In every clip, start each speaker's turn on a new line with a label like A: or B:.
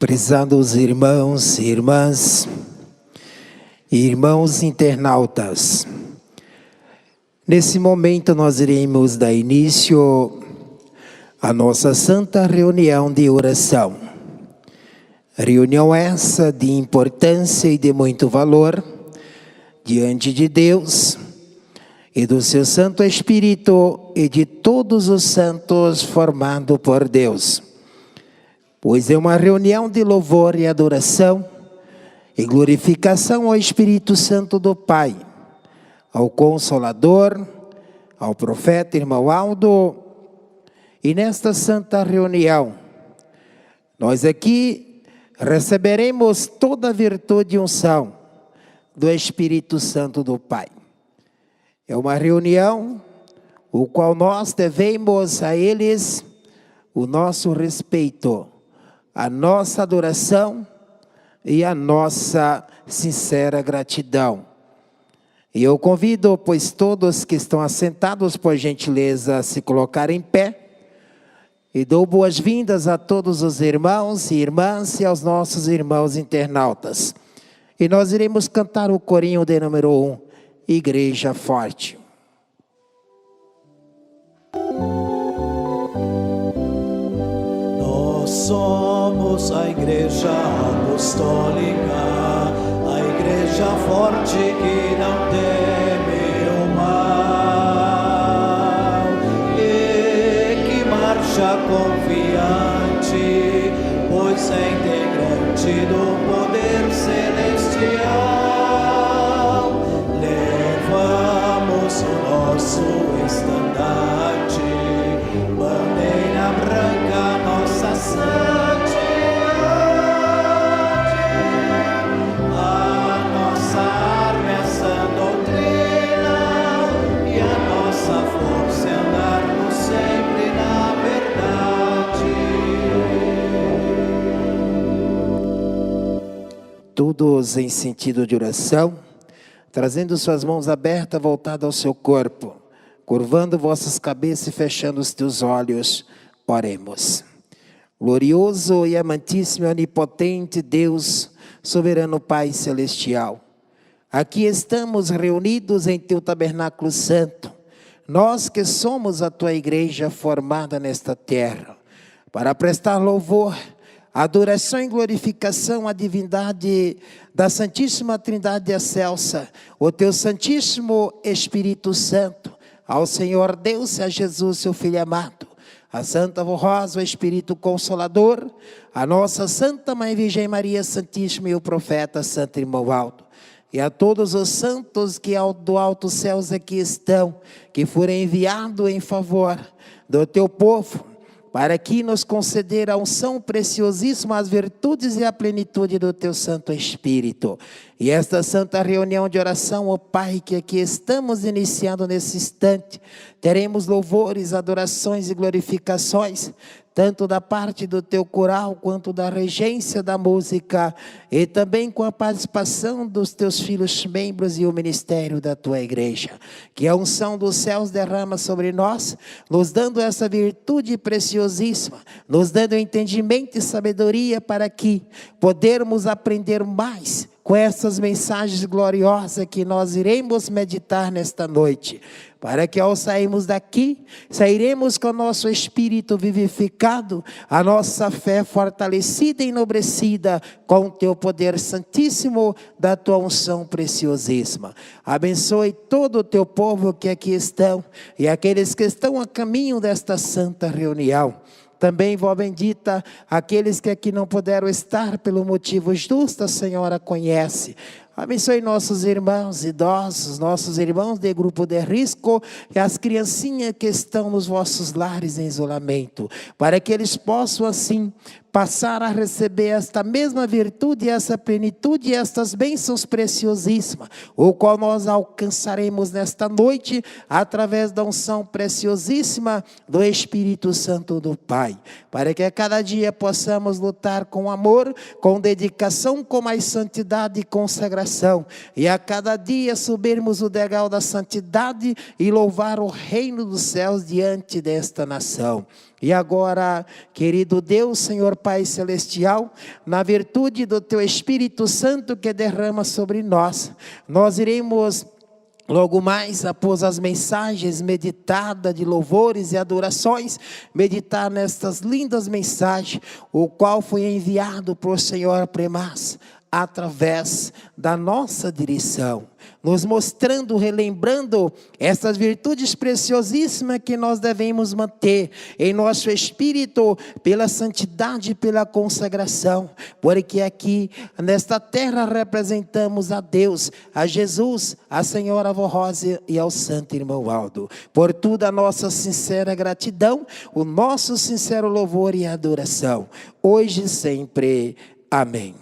A: Prezados irmãos e irmãs, irmãos internautas, nesse momento nós iremos dar início à nossa santa reunião de oração. Reunião essa de importância e de muito valor diante de Deus e do seu Santo Espírito e de todos os santos formado por Deus. Pois é uma reunião de louvor e adoração e glorificação ao Espírito Santo do Pai, ao Consolador, ao profeta irmão Aldo. E nesta santa reunião, nós aqui receberemos toda a virtude e unção do Espírito Santo do Pai. É uma reunião o qual nós devemos a eles o nosso respeito, a nossa adoração e a nossa sincera gratidão. E eu convido, pois todos que estão assentados, por gentileza, a se colocar em pé. E dou boas-vindas a todos os irmãos e irmãs e aos nossos irmãos internautas. E nós iremos cantar o corinho de número 1, Igreja Forte.
B: Somos a Igreja Apostólica, a Igreja forte que não teme o mal e que marcha confiante, pois é integrante do poder celestial. Levamos o nosso estandarte, bandeira branca, nossa santidade. A nossa arma é a sã doutrina e a nossa força é andar sempre na verdade.
A: Todos em sentido de oração, trazendo suas mãos abertas, voltadas ao seu corpo, curvando vossas cabeças e fechando os teus olhos, oremos. Glorioso e amantíssimo e onipotente Deus, soberano Pai celestial, aqui estamos reunidos em teu tabernáculo santo, nós que somos a tua igreja formada nesta terra, para prestar louvor, adoração e glorificação à divindade da Santíssima Trindade Excelsa, o teu Santíssimo Espírito Santo, ao Senhor Deus, a Jesus, seu Filho amado, a Santa Rosa, o Espírito Consolador, a nossa Santa Mãe Virgem Maria Santíssima e o profeta Santo Irmão Aldo, e a todos os santos que do alto céus aqui estão, que foram enviados em favor do teu povo, para aqui nos conceder a unção preciosíssima, as virtudes e a plenitude do teu Santo Espírito. E esta santa reunião de oração, ó Pai, que aqui estamos iniciando nesse instante, teremos louvores, adorações e glorificações, tanto da parte do teu coral, quanto da regência da música, e também com a participação dos teus filhos membros e o ministério da tua igreja. Que a unção dos céus derrama sobre nós, nos dando essa virtude preciosíssima, nos dando entendimento e sabedoria para que podermos aprender mais com essas mensagens gloriosas que nós iremos meditar nesta noite, para que ao sairmos daqui, sairemos com o nosso espírito vivificado, a nossa fé fortalecida e enobrecida com o teu poder santíssimo da tua unção preciosíssima. Abençoe todo o teu povo que aqui estão e aqueles que estão a caminho desta santa reunião. Também, vó bendita, aqueles que aqui não puderam estar pelo motivo justo, a Senhora conhece. Abençoe nossos irmãos idosos, nossos irmãos de grupo de risco e as criancinhas que estão nos vossos lares em isolamento, para que eles possam assim passar a receber esta mesma virtude, essa plenitude e estas bênçãos preciosíssimas, o qual nós alcançaremos nesta noite através da unção preciosíssima do Espírito Santo do Pai, para que a cada dia possamos lutar com amor, com dedicação, com mais santidade e consagração, e a cada dia subirmos o degrau da santidade e louvar o reino dos céus diante desta nação. E agora, querido Deus, Senhor Pai Celestial, na virtude do Teu Espírito Santo que derrama sobre nós, nós iremos logo mais, após as mensagens meditadas de louvores e adorações, meditar nestas lindas mensagens, o qual foi enviado por Senhor Premaz, através da nossa direção, nos mostrando, relembrando essas virtudes preciosíssimas que nós devemos manter em nosso espírito, pela santidade e pela consagração, porque aqui nesta terra representamos a Deus, a Jesus, a Senhora Avó Rosa e ao Santo Irmão Aldo. Por tudo a nossa sincera gratidão, o nosso sincero louvor e adoração, hoje e sempre. Amém.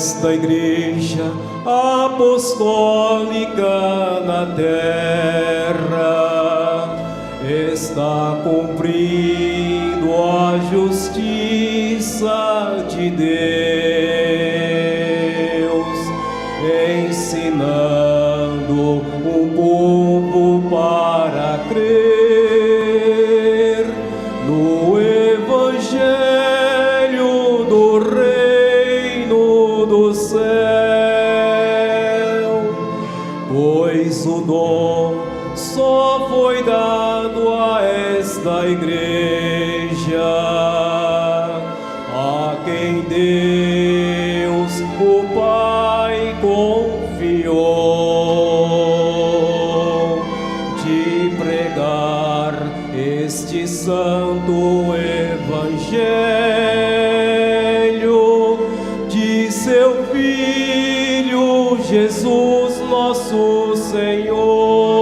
B: esta igreja apostólica na terra está cumprindo a justiça de Deus, ensinando o povo para crer no Evangelho do Reino do Céu, pois o dom só foi dado a esta igreja, a quem Deus, o Pai, confiou de pregar este santo Evangelho de seu Filho Jesus, nosso Senhor.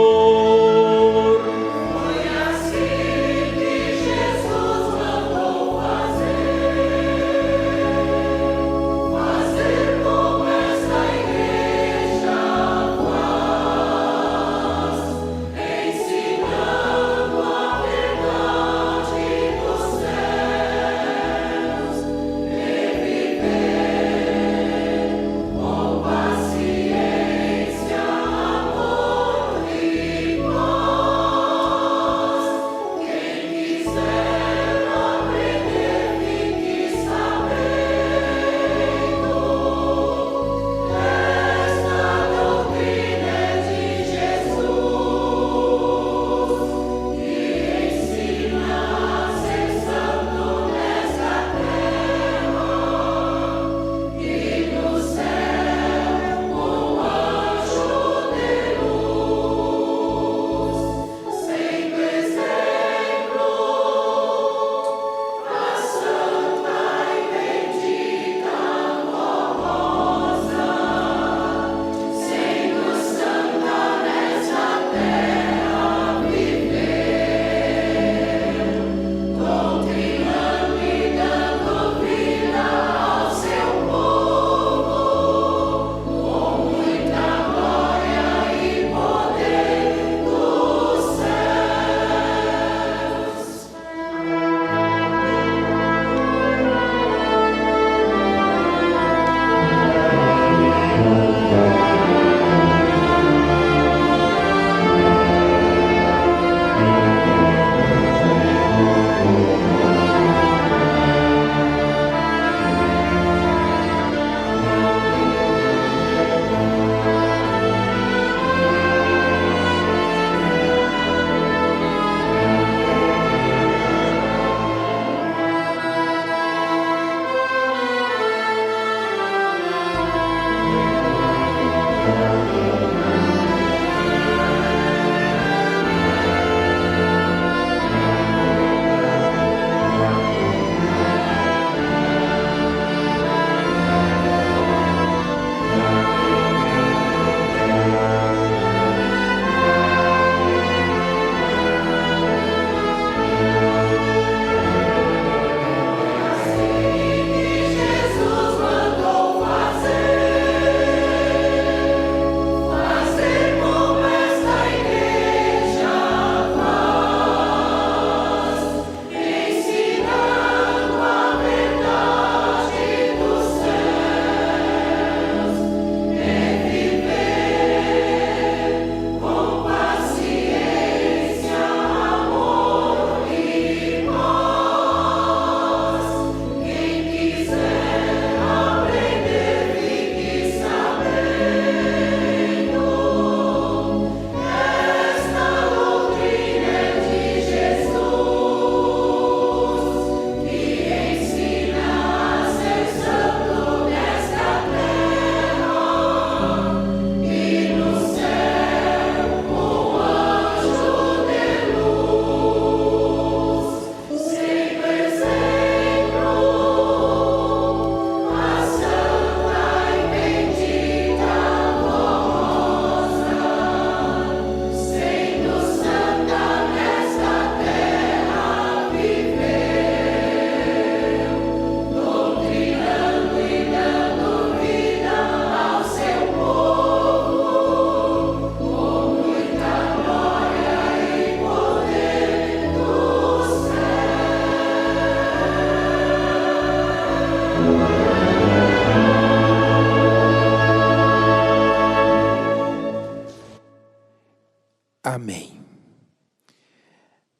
A: Amém.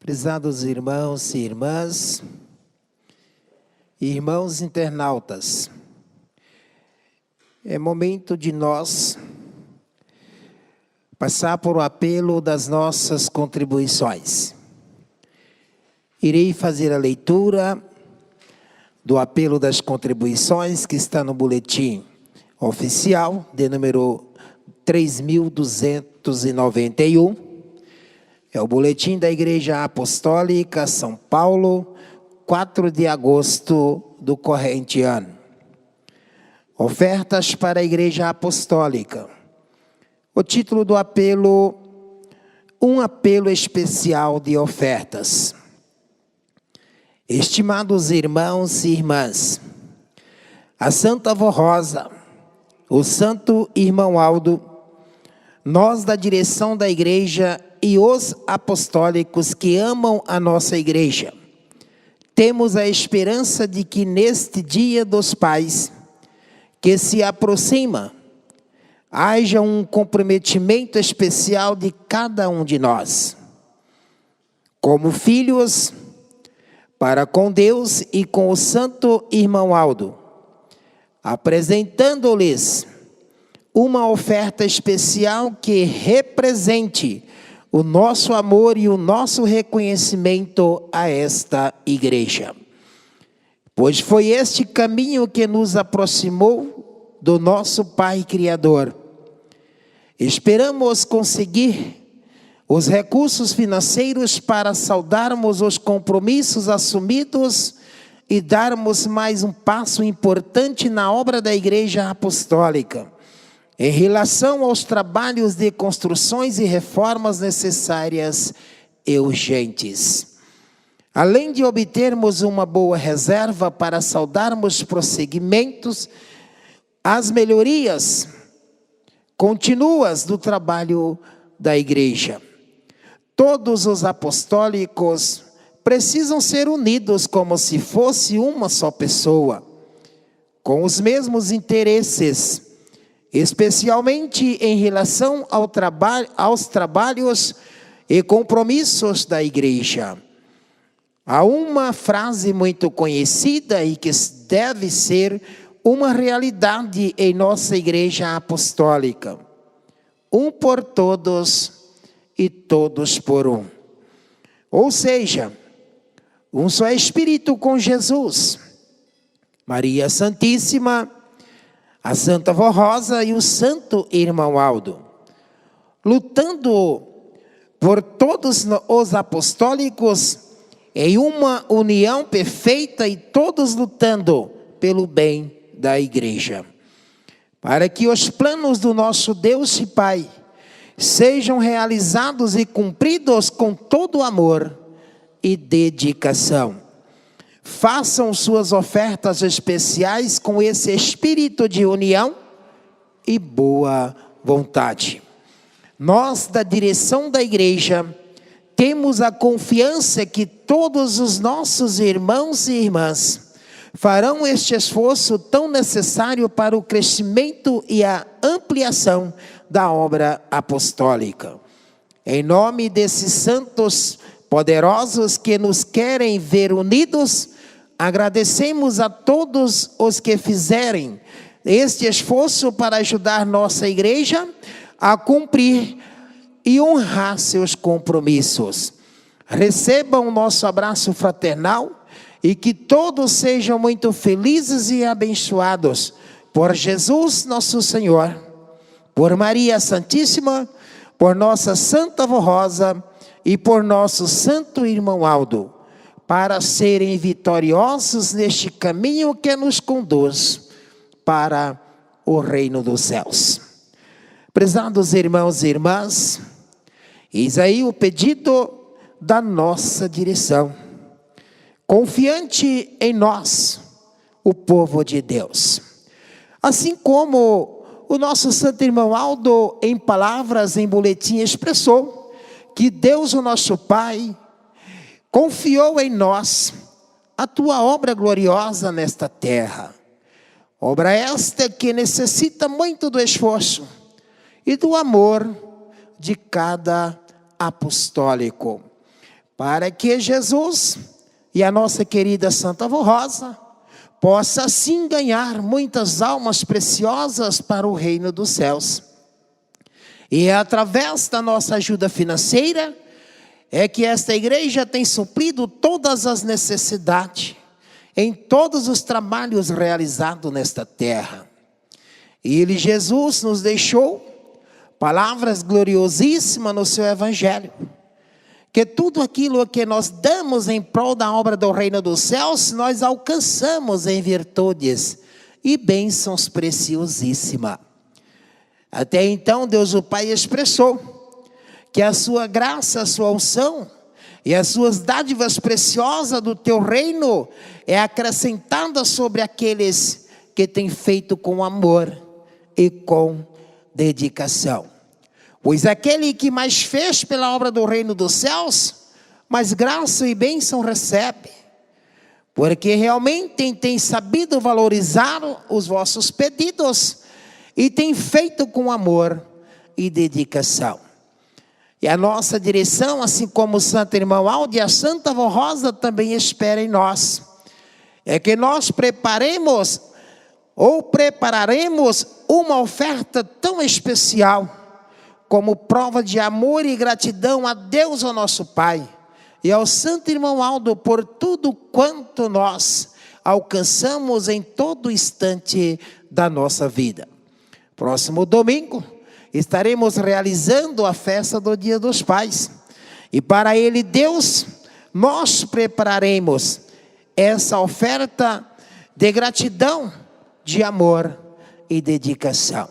A: Prezados irmãos e irmãs, irmãos internautas, é momento de nós passar por o apelo das nossas contribuições. Irei fazer a leitura do apelo das contribuições que está no boletim oficial, de número 3.291. É o boletim da Igreja Apostólica São Paulo, 4 de agosto do corrente ano. Ofertas para a Igreja Apostólica. O título do apelo, um apelo especial de ofertas. Estimados irmãos e irmãs, a Santa Avó Rosa, o Santo Irmão Aldo, nós da direção da Igreja e os apostólicos que amam a nossa Igreja, temos a esperança de que neste Dia dos Pais, que se aproxima, haja um comprometimento especial de cada um de nós, como filhos, para com Deus e com o Santo Irmão Aldo, apresentando-lhes uma oferta especial que represente o nosso amor e o nosso reconhecimento a esta Igreja. Pois foi este caminho que nos aproximou do nosso Pai Criador. Esperamos conseguir os recursos financeiros para saldarmos os compromissos assumidos e darmos mais um passo importante na obra da Igreja Apostólica, em relação aos trabalhos de construções e reformas necessárias e urgentes. Além de obtermos uma boa reserva para saudarmos prosseguimentos, as melhorias contínuas do trabalho da Igreja. Todos os apostólicos precisam ser unidos como se fosse uma só pessoa, com os mesmos interesses, especialmente em relação aos trabalhos e compromissos da Igreja. Há uma frase muito conhecida e que deve ser uma realidade em nossa Igreja Apostólica: um por todos e todos por um. Ou seja, um só Espírito com Jesus, Maria Santíssima, a Santa Avó Rosa e o Santo Irmão Aldo, lutando por todos os apostólicos em uma união perfeita e todos lutando pelo bem da Igreja, para que os planos do nosso Deus e Pai sejam realizados e cumpridos com todo amor e dedicação. Façam suas ofertas especiais com esse espírito de união e boa vontade. Nós, da direção da Igreja, temos a confiança que todos os nossos irmãos e irmãs farão este esforço tão necessário para o crescimento e a ampliação da obra apostólica. Em nome desses santos poderosos que nos querem ver unidos, agradecemos a todos os que fizerem este esforço para ajudar nossa Igreja a cumprir e honrar seus compromissos. Recebam o nosso abraço fraternal e que todos sejam muito felizes e abençoados por Jesus nosso Senhor, por Maria Santíssima, por nossa Santa Avó Rosa e por nosso Santo Irmão Aldo, para serem vitoriosos neste caminho que nos conduz para o reino dos céus. Prezados irmãos e irmãs, eis aí o pedido da nossa direção, confiante em nós, o povo de Deus. Assim como o nosso Santo Irmão Aldo, em palavras, em boletim, expressou que Deus, o nosso Pai, confiou em nós a tua obra gloriosa nesta terra. Obra esta que necessita muito do esforço e do amor de cada apostólico, para que Jesus e a nossa querida Santa Avó Rosa possa assim ganhar muitas almas preciosas para o reino dos céus. E é através da nossa ajuda financeira é que esta igreja tem suprido todas as necessidades em todos os trabalhos realizados nesta terra. E Ele, Jesus, nos deixou palavras gloriosíssimas no seu Evangelho, que tudo aquilo que nós damos em prol da obra do reino dos céus, nós alcançamos em virtudes e bênçãos preciosíssimas. Até então, Deus o Pai expressou que a sua graça, a sua unção e as suas dádivas preciosas do teu reino é acrescentada sobre aqueles que têm feito com amor e com dedicação. Pois aquele que mais fez pela obra do reino dos céus, mais graça e bênção recebe. Porque realmente tem sabido valorizar os vossos pedidos e tem feito com amor e dedicação. E a nossa direção, assim como o Santo Irmão Aldo e a Santa Avó Rosa também espera em nós, é que nós prepararemos uma oferta tão especial, como prova de amor e gratidão a Deus, ao nosso Pai, e ao Santo Irmão Aldo, por tudo quanto nós alcançamos em todo instante da nossa vida. Próximo domingo, estaremos realizando a festa do Dia dos Pais. E para Ele, Deus, nós prepararemos essa oferta de gratidão, de amor e dedicação.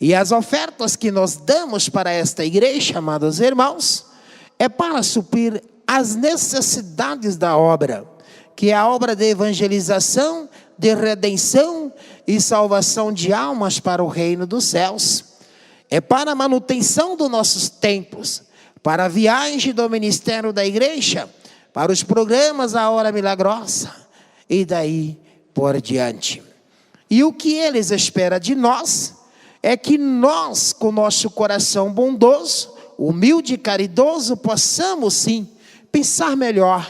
A: E as ofertas que nós damos para esta igreja, amados irmãos, é para suprir as necessidades da obra, que é a obra de evangelização, de redenção e salvação de almas para o reino dos céus. É para a manutenção dos nossos templos, para a viagem do ministério da igreja, para os programas A Hora Milagrosa e daí por diante. E o que eles esperam de nós é que nós, com nosso coração bondoso, humilde e caridoso, possamos sim pensar melhor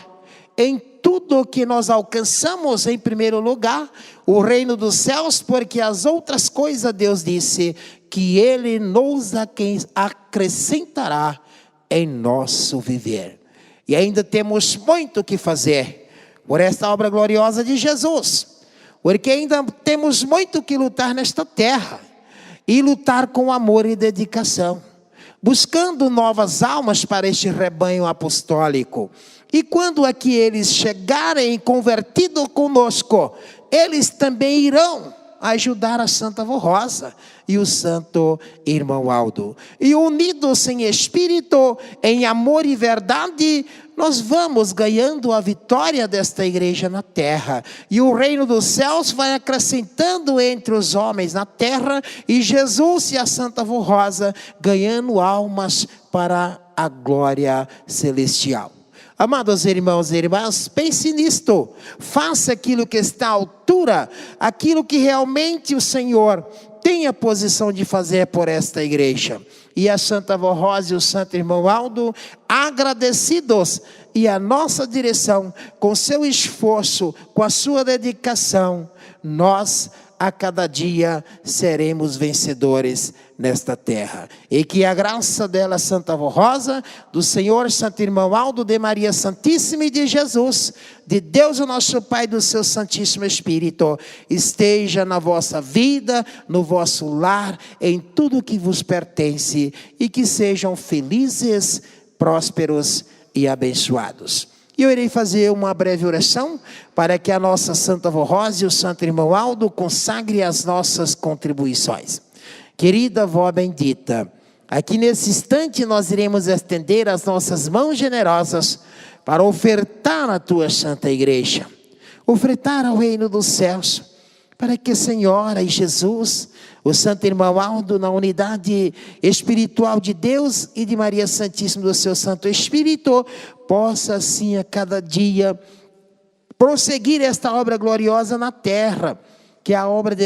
A: em tudo o que nós alcançamos. Em primeiro lugar, o reino dos céus, porque as outras coisas Deus disse que Ele nos acrescentará em nosso viver. E ainda temos muito o que fazer por esta obra gloriosa de Jesus, porque ainda temos muito que lutar nesta terra, e lutar com amor e dedicação, buscando novas almas para este rebanho apostólico. E quando aqui eles chegarem convertidos conosco, eles também irão ajudar a Santa Avó Rosa e o Santo Irmão Aldo. E unidos em espírito, em amor e verdade, nós vamos ganhando a vitória desta igreja na terra. E o reino dos céus vai acrescentando entre os homens na terra. E Jesus e a Santa Avó Rosa ganhando almas para a glória celestial. Amados irmãos e irmãs, pense nisto. Faça aquilo que está à altura, aquilo que realmente o Senhor tem a posição de fazer por esta igreja. E a Santa Avó Rosa e o Santo Irmão Aldo, agradecidos, e a nossa direção, com seu esforço, com a sua dedicação, nós a cada dia seremos vencedores nesta terra. E que a graça dela, Santa Avó Rosa, do Senhor Santo Irmão Aldo, de Maria Santíssima e de Jesus, de Deus o nosso Pai, do seu Santíssimo Espírito, esteja na vossa vida, no vosso lar, em tudo que vos pertence, e que sejam felizes, prósperos e abençoados. E eu irei fazer uma breve oração para que a nossa Santa Avó Rosa e o Santo Irmão Aldo consagre as nossas contribuições. Querida Avó bendita, aqui nesse instante nós iremos estender as nossas mãos generosas para ofertar à tua Santa Igreja, ofertar ao reino dos céus, para que a Senhora e Jesus, o Santo Irmão Aldo, na unidade espiritual de Deus e de Maria Santíssima do seu Santo Espírito, possa assim a cada dia prosseguir esta obra gloriosa na terra, que é a obra de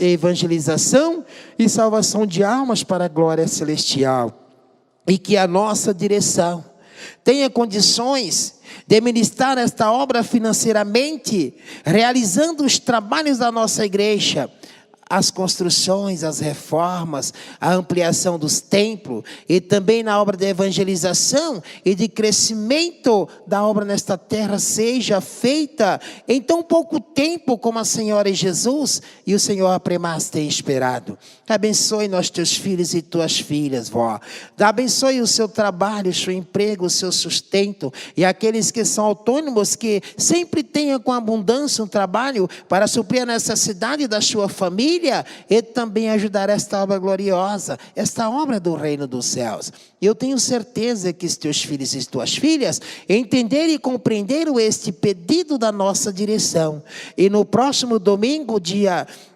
A: evangelização e salvação de almas para a glória celestial. e que a nossa direção tenha condições de ministrar esta obra financeiramente, realizando os trabalhos da nossa igreja, as construções, as reformas, a ampliação dos templos e também na obra de evangelização e de crescimento da obra nesta terra seja feita em tão pouco tempo como a Senhora e Jesus e o Senhor apremaste tem esperado. Abençoe nós teus filhos e tuas filhas, vó. Abençoe o seu trabalho, o seu emprego, o seu sustento e aqueles que são autônomos, que sempre tenham com abundância um trabalho para suprir a necessidade da sua família e também ajudar esta obra gloriosa, esta obra do reino dos céus. Eu tenho certeza que os teus filhos e tuas filhas entenderam e compreenderam este pedido da nossa direção. E no próximo domingo,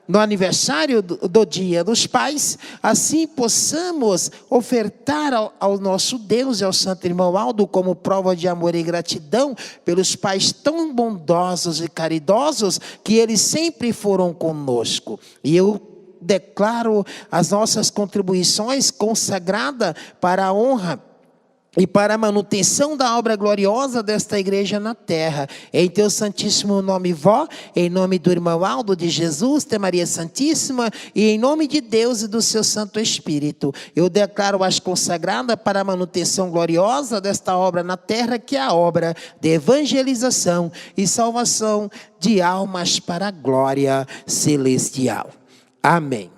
A: no aniversário do Dia dos Pais, assim possamos ofertar ao nosso Deus e ao Santo Irmão Aldo como prova de amor e gratidão pelos pais tão bondosos e caridosos que eles sempre foram conosco. E eu declaro as nossas contribuições consagradas para a honra e para a manutenção da obra gloriosa desta igreja na terra. Em teu santíssimo nome, vó, em nome do irmão Aldo, de Jesus, de Maria Santíssima, e em nome de Deus e do seu Santo Espírito, eu declaro as consagradas para a manutenção gloriosa desta obra na terra, que é a obra de evangelização e salvação de almas para a glória celestial. Amém.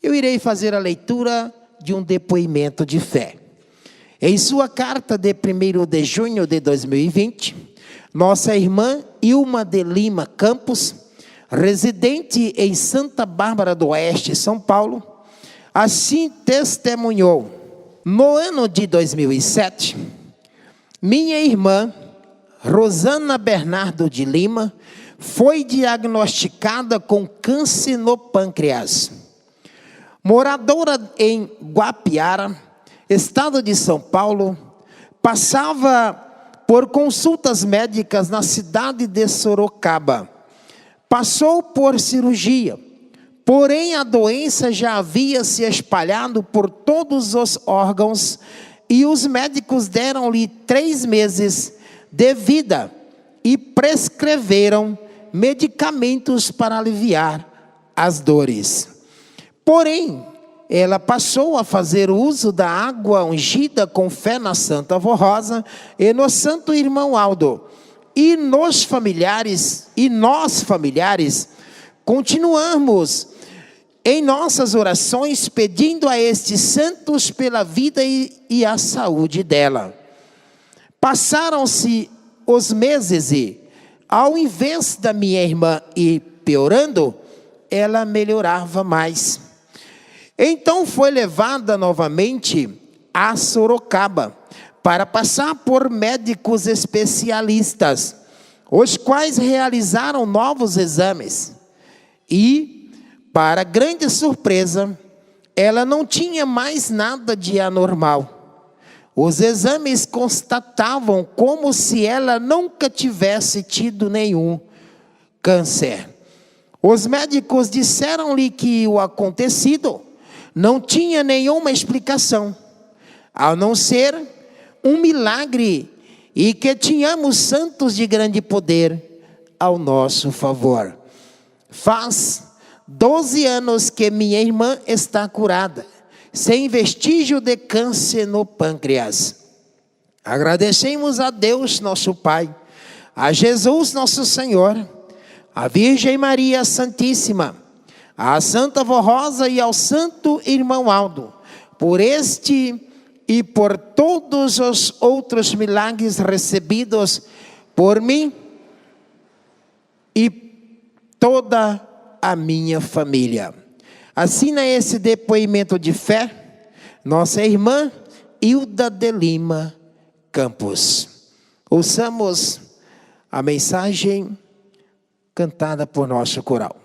A: Eu irei fazer a leitura de um depoimento de fé. Em sua carta de 1º de junho de 2020, nossa irmã Ilma de Lima Campos, residente em Santa Bárbara do Oeste, São Paulo, assim testemunhou: no ano de 2007, minha irmã Rosana Bernardo de Lima foi diagnosticada com câncer no pâncreas. Moradora em Guapiara, estado de São Paulo, passava por consultas médicas na cidade de Sorocaba. Passou por cirurgia, porém a doença já havia se espalhado por todos os órgãos e os médicos deram-lhe 3 meses de vida e prescreveram medicamentos para aliviar as dores. Porém, ela passou a fazer uso da água ungida com fé na Santa Avó Rosa e no Santo Irmão Aldo. E nós familiares, continuamos em nossas orações pedindo a estes santos pela vida e a saúde dela. Passaram-se os meses e, ao invés da minha irmã ir piorando, ela melhorava mais. Então foi levada novamente a Sorocaba para passar por médicos especialistas, os quais realizaram novos exames. E, para grande surpresa, ela não tinha mais nada de anormal. Os exames constatavam como se ela nunca tivesse tido nenhum câncer. Os médicos disseram-lhe que o acontecido não tinha nenhuma explicação, a não ser um milagre, e que tínhamos santos de grande poder ao nosso favor. Faz 12 anos que minha irmã está curada, sem vestígio de câncer no pâncreas. Agradecemos a Deus, nosso Pai, a Jesus, nosso Senhor, a Virgem Maria Santíssima, à Santa Avó Rosa e ao Santo Irmão Aldo, por este e por todos os outros milagres recebidos por mim e toda a minha família. Assina esse depoimento de fé nossa irmã Hilda de Lima Campos. Ouçamos a mensagem cantada por nosso coral.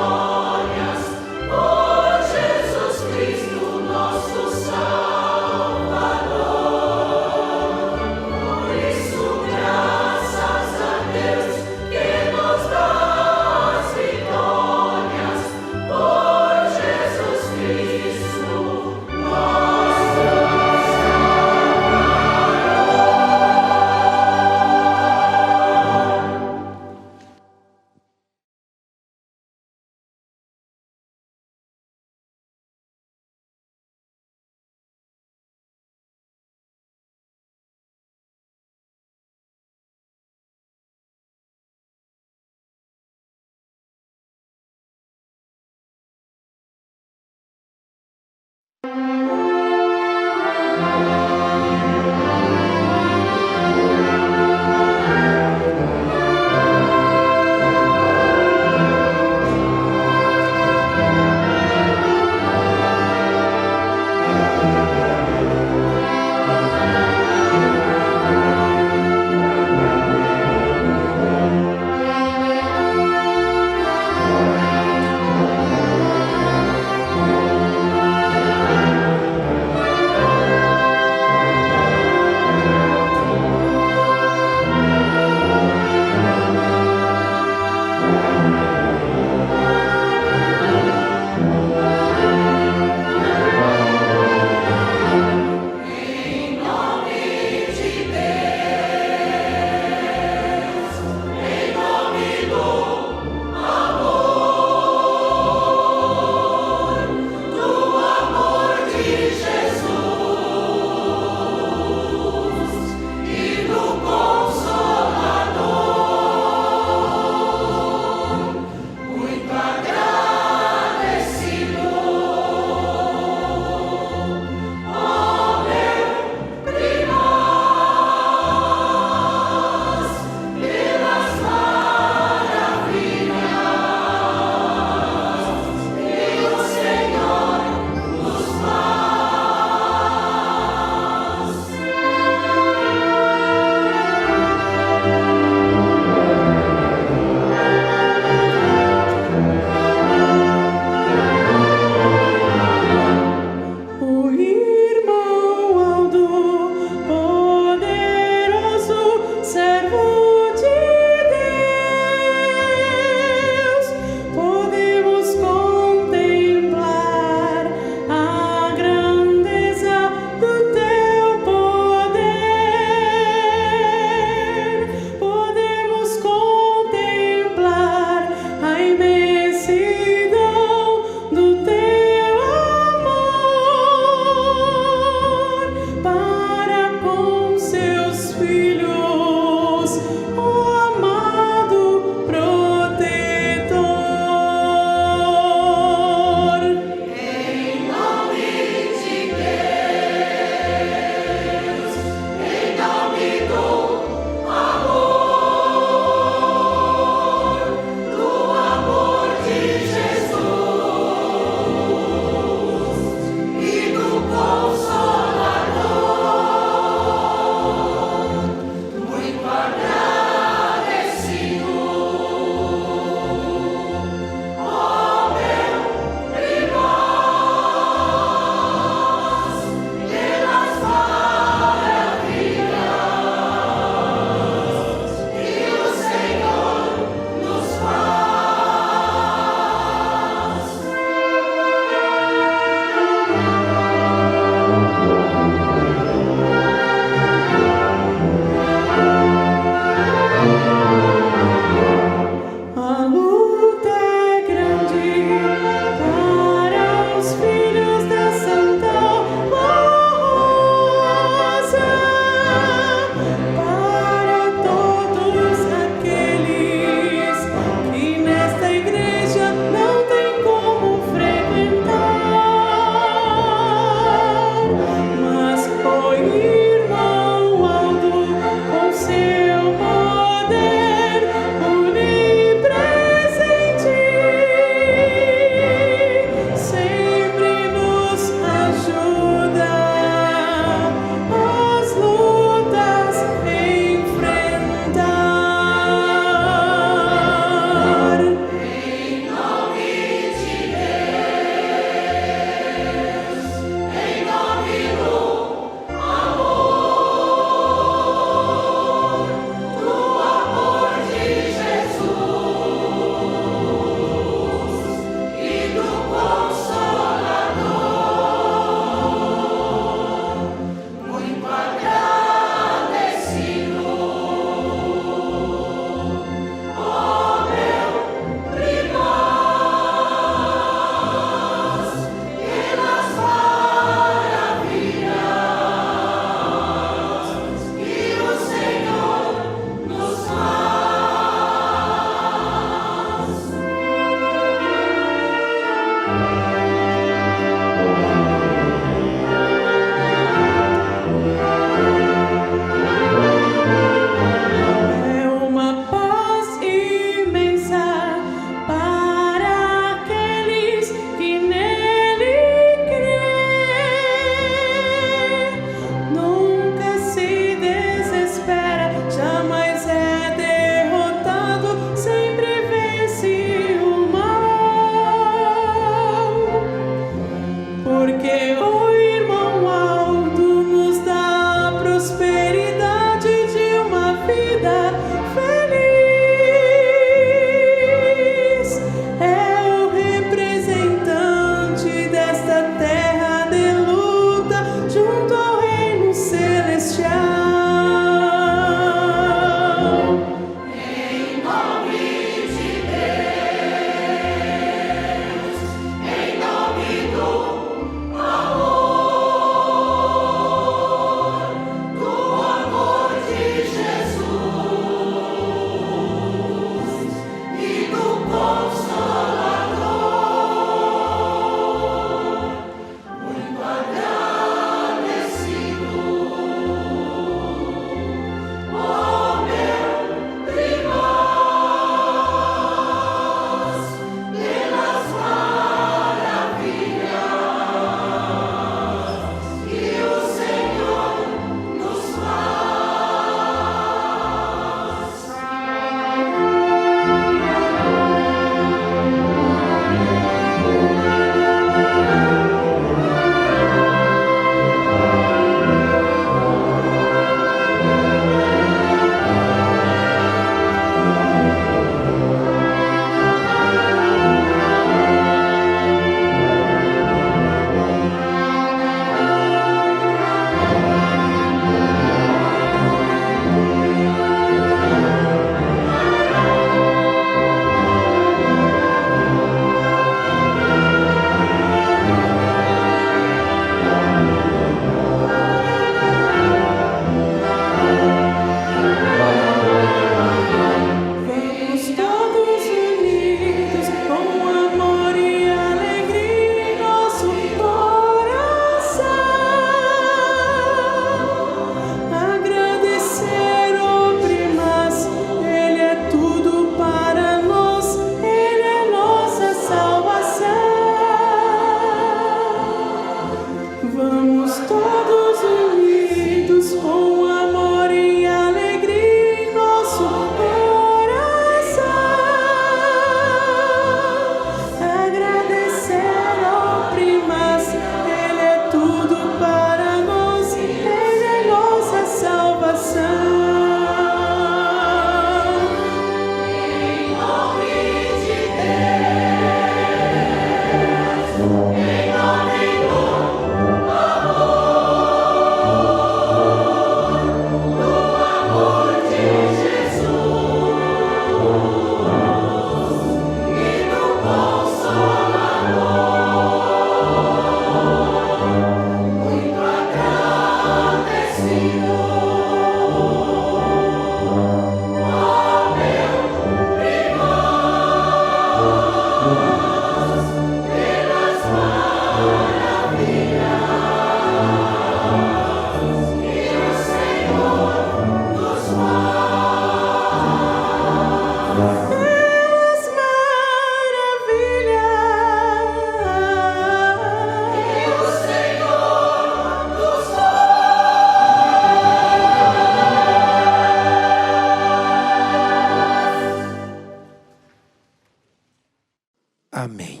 A: Amém.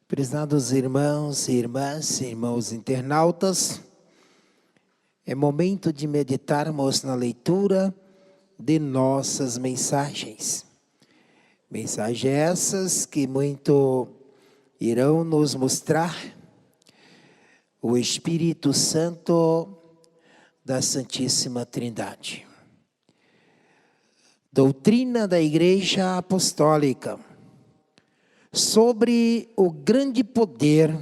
A: Prezados irmãos e irmãs, irmãos internautas, é momento de meditarmos na leitura de nossas mensagens. Mensagens essas que muito irão nos mostrar o Espírito Santo da Santíssima Trindade. Doutrina da Igreja Apostólica sobre o grande poder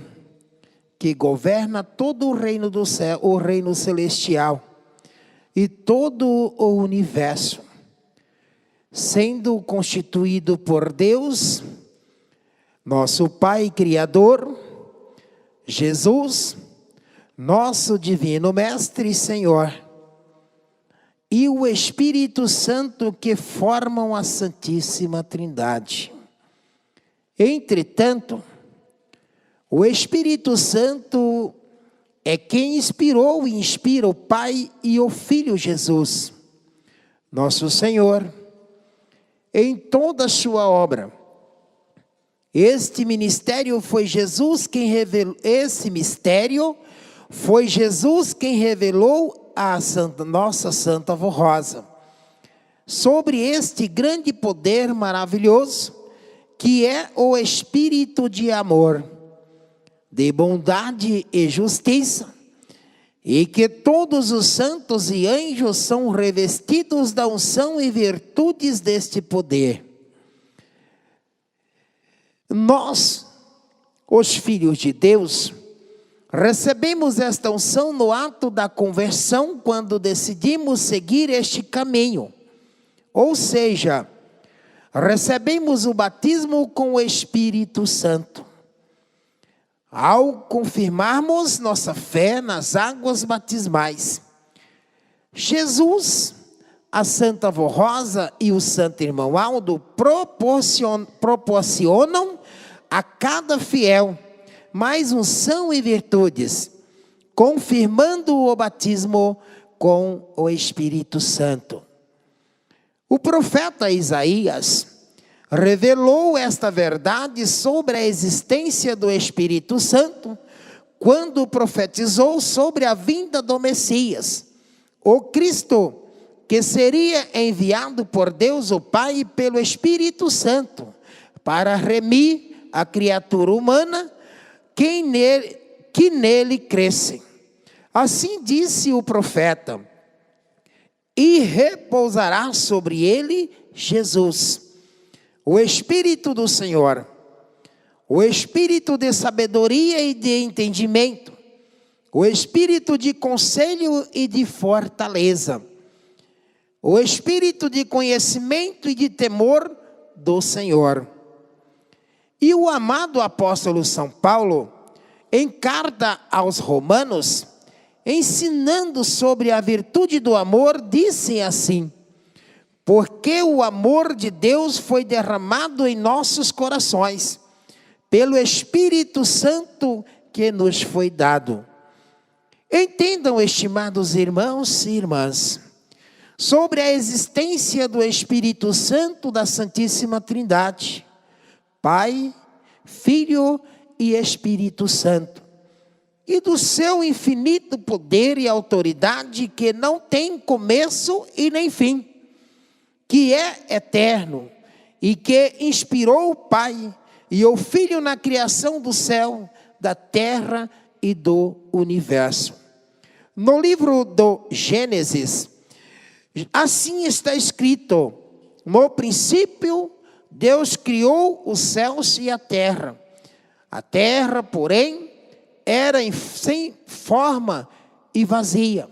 A: que governa todo o reino do céu, o reino celestial e todo o universo, sendo constituído por Deus, nosso Pai Criador, Jesus, nosso Divino Mestre e Senhor, e o Espírito Santo que formam a Santíssima Trindade. Entretanto, o Espírito Santo é quem inspirou e inspira o Pai e o Filho Jesus, nosso Senhor, em toda a sua obra. Este mistério foi Jesus quem revelou a nossa Santa Avó Rosa sobre este grande poder maravilhoso que é o Espírito de amor, de bondade e justiça, e que todos os santos e anjos são revestidos da unção e virtudes deste poder. Nós, os filhos de Deus, recebemos esta unção no ato da conversão quando decidimos seguir este caminho, ou seja, recebemos o batismo com o Espírito Santo. Ao confirmarmos nossa fé nas águas batismais, Jesus, a Santa Avó Rosa e o Santo Irmão Aldo proporcionam a cada fiel mais unção e virtudes, confirmando o batismo com o Espírito Santo. O profeta Isaías revelou esta verdade sobre a existência do Espírito Santo quando profetizou sobre a vinda do Messias, o Cristo, que seria enviado por Deus o Pai pelo Espírito Santo para remir a criatura humana que nele cresce. Assim disse o profeta: e repousará sobre ele Jesus, o Espírito do Senhor, o Espírito de sabedoria e de entendimento, o Espírito de conselho e de fortaleza, o Espírito de conhecimento e de temor do Senhor. E o amado apóstolo São Paulo, em carta aos Romanos, ensinando sobre a virtude do amor, disse assim: porque o amor de Deus foi derramado em nossos corações, pelo Espírito Santo que nos foi dado. Entendam, estimados irmãos e irmãs, sobre a existência do Espírito Santo da Santíssima Trindade, Pai, Filho e Espírito Santo, e do seu infinito poder e autoridade que não tem começo e nem fim, que é eterno e que inspirou o Pai e o Filho na criação do céu, da terra e do universo. No livro do Gênesis, assim está escrito: no princípio, Deus criou os céus e a terra. A terra, porém, era sem forma e vazia.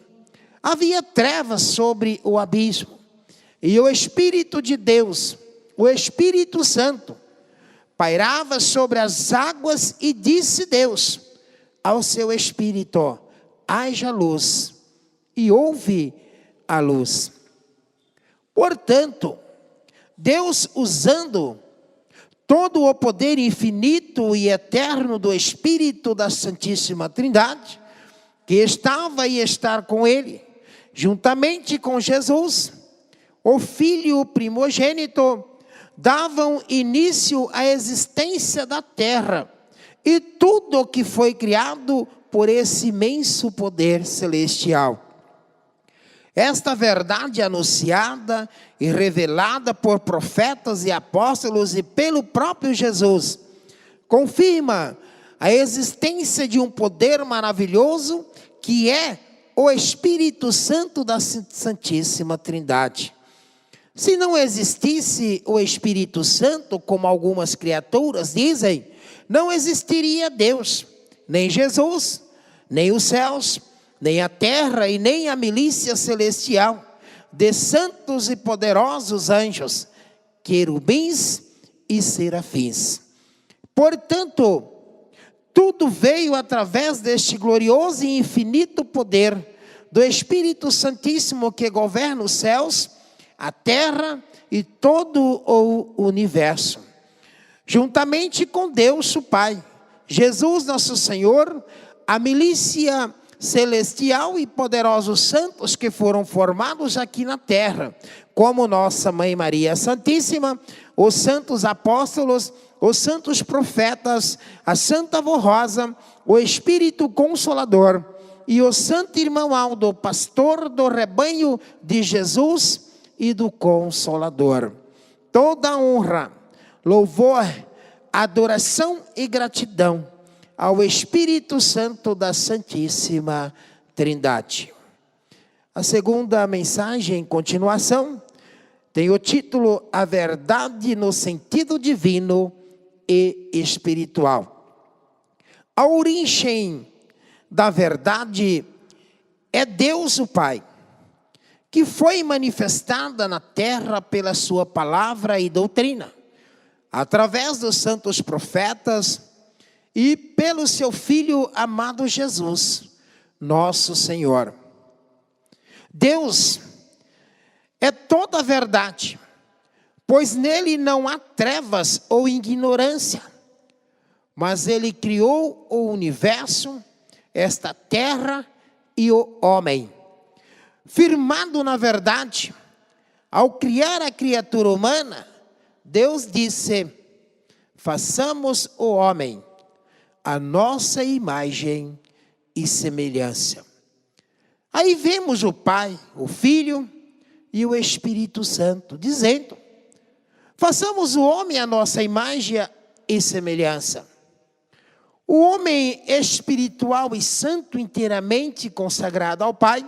A: Havia trevas sobre o abismo. E o Espírito de Deus, o Espírito Santo, pairava sobre as águas, e disse Deus ao seu Espírito: haja luz, e houve a luz. Portanto, Deus, usando todo o poder infinito e eterno do Espírito da Santíssima Trindade, que estava e está com ele, juntamente com Jesus, o Filho primogênito, davam início à existência da terra e tudo o que foi criado por esse imenso poder celestial. Esta verdade anunciada e revelada por profetas e apóstolos e pelo próprio Jesus confirma a existência de um poder maravilhoso que é o Espírito Santo da Santíssima Trindade. Se não existisse o Espírito Santo, como algumas criaturas dizem, não existiria Deus, nem Jesus, nem os céus, nem a terra e nem a milícia celestial de santos e poderosos anjos, querubins e serafins. Portanto, tudo veio através deste glorioso e infinito poder do Espírito Santíssimo que governa os céus, a terra e todo o universo. Juntamente com Deus o Pai, Jesus nosso Senhor, a milícia celestial e poderosos santos que foram formados aqui na terra, como nossa Mãe Maria Santíssima, os santos apóstolos, os santos profetas, a Santa Avó Rosa, o Espírito Consolador e o Santo Irmão Aldo, pastor do rebanho de Jesus e do Consolador. Toda honra, louvor, adoração e gratidão ao Espírito Santo da Santíssima Trindade. A segunda mensagem, em continuação, tem o título A Verdade no Sentido Divino e Espiritual. A origem da verdade é Deus o Pai, que foi manifestada na terra pela sua palavra e doutrina, através dos santos profetas, e pelo seu Filho amado Jesus, nosso Senhor. Deus é toda a verdade, pois nele não há trevas ou ignorância, mas ele criou o universo, esta terra e o homem. Firmado na verdade, ao criar a criatura humana, Deus disse: façamos o homem a nossa imagem e semelhança. Aí vemos o Pai, o Filho e o Espírito Santo dizendo: façamos o homem a nossa imagem e semelhança. O homem espiritual e santo, inteiramente consagrado ao Pai,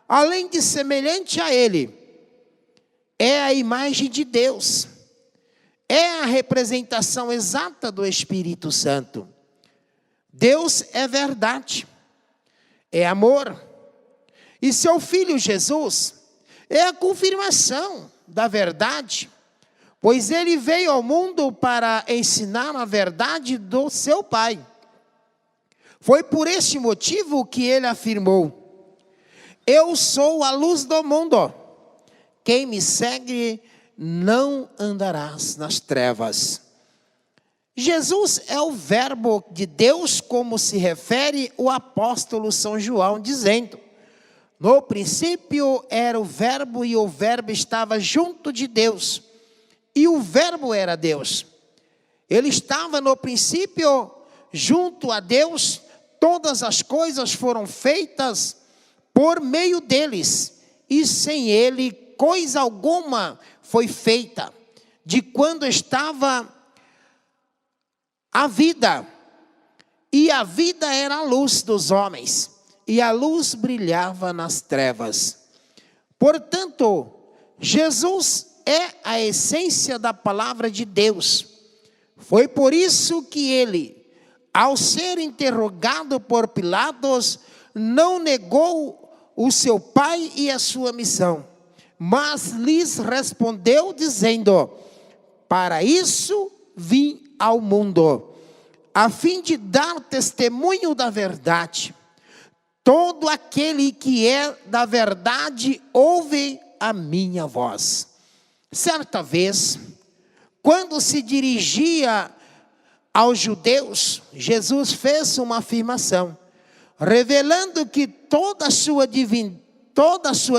A: além de semelhante a Ele, é a imagem de Deus, é a representação exata do Espírito Santo. Deus é verdade, é amor, e seu Filho Jesus é a confirmação da verdade, pois ele veio ao mundo para ensinar a verdade do seu Pai. Foi por este motivo que ele afirmou: eu sou a luz do mundo, quem me segue não andarás nas trevas. Jesus é o verbo de Deus, como se refere o apóstolo São João, dizendo: no princípio era o verbo, e o verbo estava junto de Deus, e o verbo era Deus. Ele estava no princípio junto a Deus, todas as coisas foram feitas por meio deles, e sem ele coisa alguma foi feita, de quando estava a vida, e a vida era a luz dos homens, e a luz brilhava nas trevas. Portanto, Jesus é a essência da palavra de Deus. Foi por isso que ele, ao ser interrogado por Pilatos, não negou o seu Pai e a sua missão, mas lhes respondeu dizendo: para isso vim ao mundo, a fim de dar testemunho da verdade. Todo aquele que é da verdade ouve a minha voz. Certa vez, quando se dirigia aos judeus, Jesus fez uma afirmação, revelando que toda a sua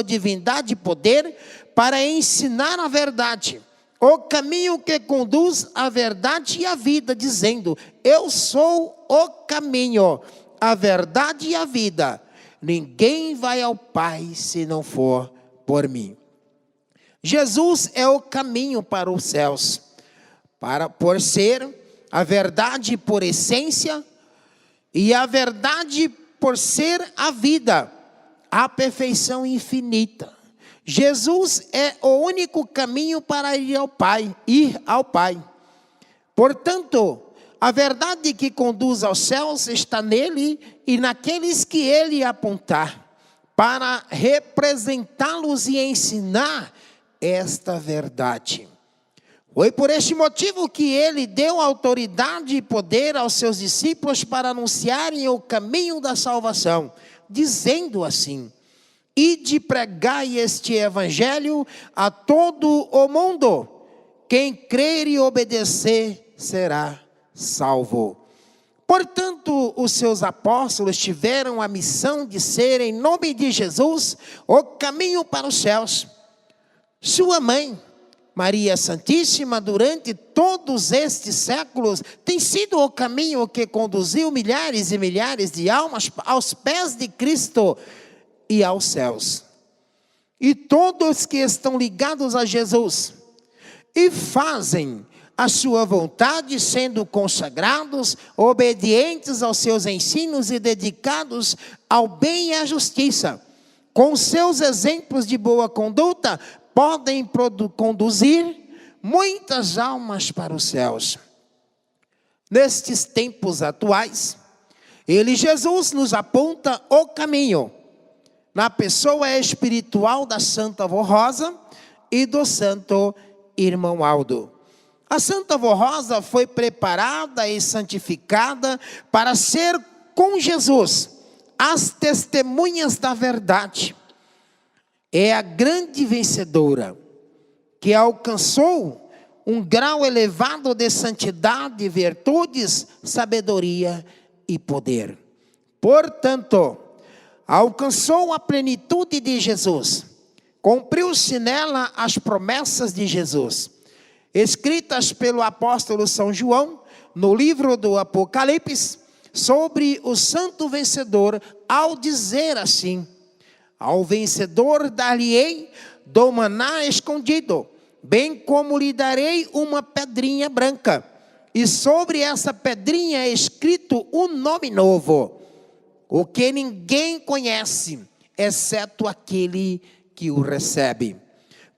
A: divindade e poder para ensinar a verdade, o caminho que conduz à verdade e à vida, dizendo: eu sou o caminho, a verdade e a vida. Ninguém vai ao Pai se não for por mim. Jesus é o caminho para os céus, por ser a verdade por essência e a verdade por ser a vida, a perfeição infinita. Jesus é o único caminho para ir ao Pai. Portanto, a verdade que conduz aos céus está nele e naqueles que ele apontar, para representá-los e ensinar esta verdade. Foi por este motivo que ele deu autoridade e poder aos seus discípulos para anunciarem o caminho da salvação, dizendo assim: ide pregai este evangelho a todo o mundo. Quem crer e obedecer será salvo. Portanto, os seus apóstolos tiveram a missão de ser, em nome de Jesus, o caminho para os céus. Sua mãe, Maria Santíssima, durante todos estes séculos, tem sido o caminho que conduziu milhares e milhares de almas aos pés de Cristo e aos céus. E todos que estão ligados a Jesus e fazem a sua vontade, sendo consagrados, obedientes aos seus ensinos e dedicados ao bem e à justiça, com seus exemplos de boa conduta, podem conduzir muitas almas para os céus. Nestes tempos atuais, Jesus nos aponta o caminho, na pessoa espiritual da Santa Avó Rosa e do Santo Irmão Aldo. A Santa Avó Rosa foi preparada e santificada para ser com Jesus as testemunhas da verdade. É a grande vencedora que alcançou um grau elevado de santidade, virtudes, sabedoria e poder. Portanto, alcançou a plenitude de Jesus, cumpriu-se nela as promessas de Jesus, escritas pelo apóstolo São João, no livro do Apocalipse, sobre o santo vencedor, ao dizer assim: ao vencedor dar-lhe-ei do maná escondido, bem como lhe darei uma pedrinha branca, e sobre essa pedrinha é escrito um nome novo, o que ninguém conhece, exceto aquele que o recebe.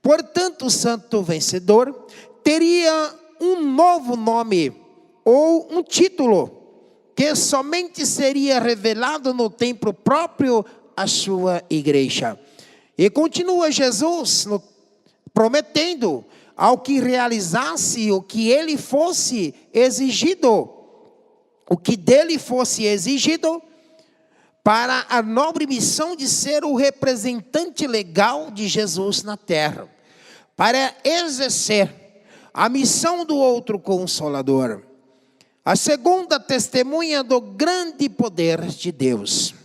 A: Portanto, o santo vencedor teria um novo nome, ou um título, que somente seria revelado no templo próprio à sua igreja. E continua Jesus prometendo ao que realizasse o que ele fosse exigido, o que dele fosse exigido, para a nobre missão de ser o representante legal de Jesus na terra, para exercer a missão do outro Consolador, a segunda testemunha do grande poder de Deus.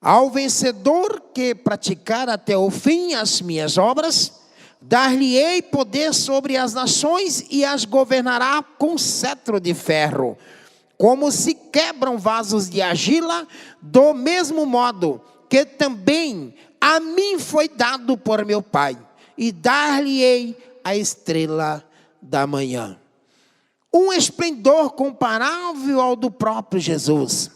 A: Ao vencedor que praticar até o fim as minhas obras, dar-lhe-ei poder sobre as nações e as governará com cetro de ferro. Como se quebram vasos de argila, do mesmo modo que também a mim foi dado por meu Pai, e dar-lhe-ei a estrela da manhã. Um esplendor comparável ao do próprio Jesus.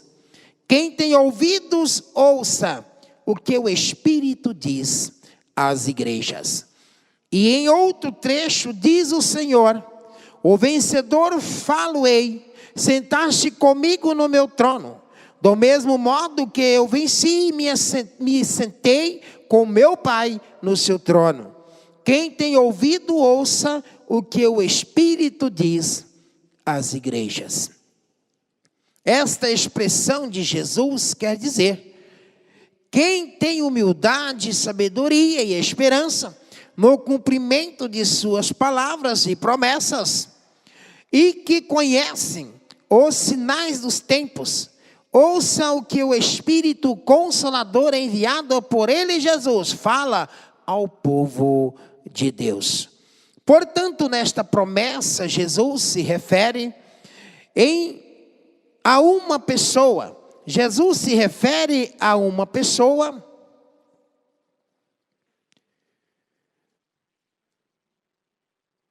A: Quem tem ouvidos, ouça o que o Espírito diz às igrejas. E em outro trecho diz o Senhor: o vencedor falo-ei, sentaste comigo no meu trono, do mesmo modo que eu venci e me sentei com meu Pai no seu trono. Quem tem ouvido, ouça o que o Espírito diz às igrejas. Esta expressão de Jesus quer dizer: quem tem humildade, sabedoria e esperança no cumprimento de suas palavras e promessas, e que conhecem os sinais dos tempos, ouça o que o Espírito Consolador enviado por ele, Jesus, fala ao povo de Deus. Portanto, nesta promessa, Jesus se refere a uma pessoa. Jesus se refere a uma pessoa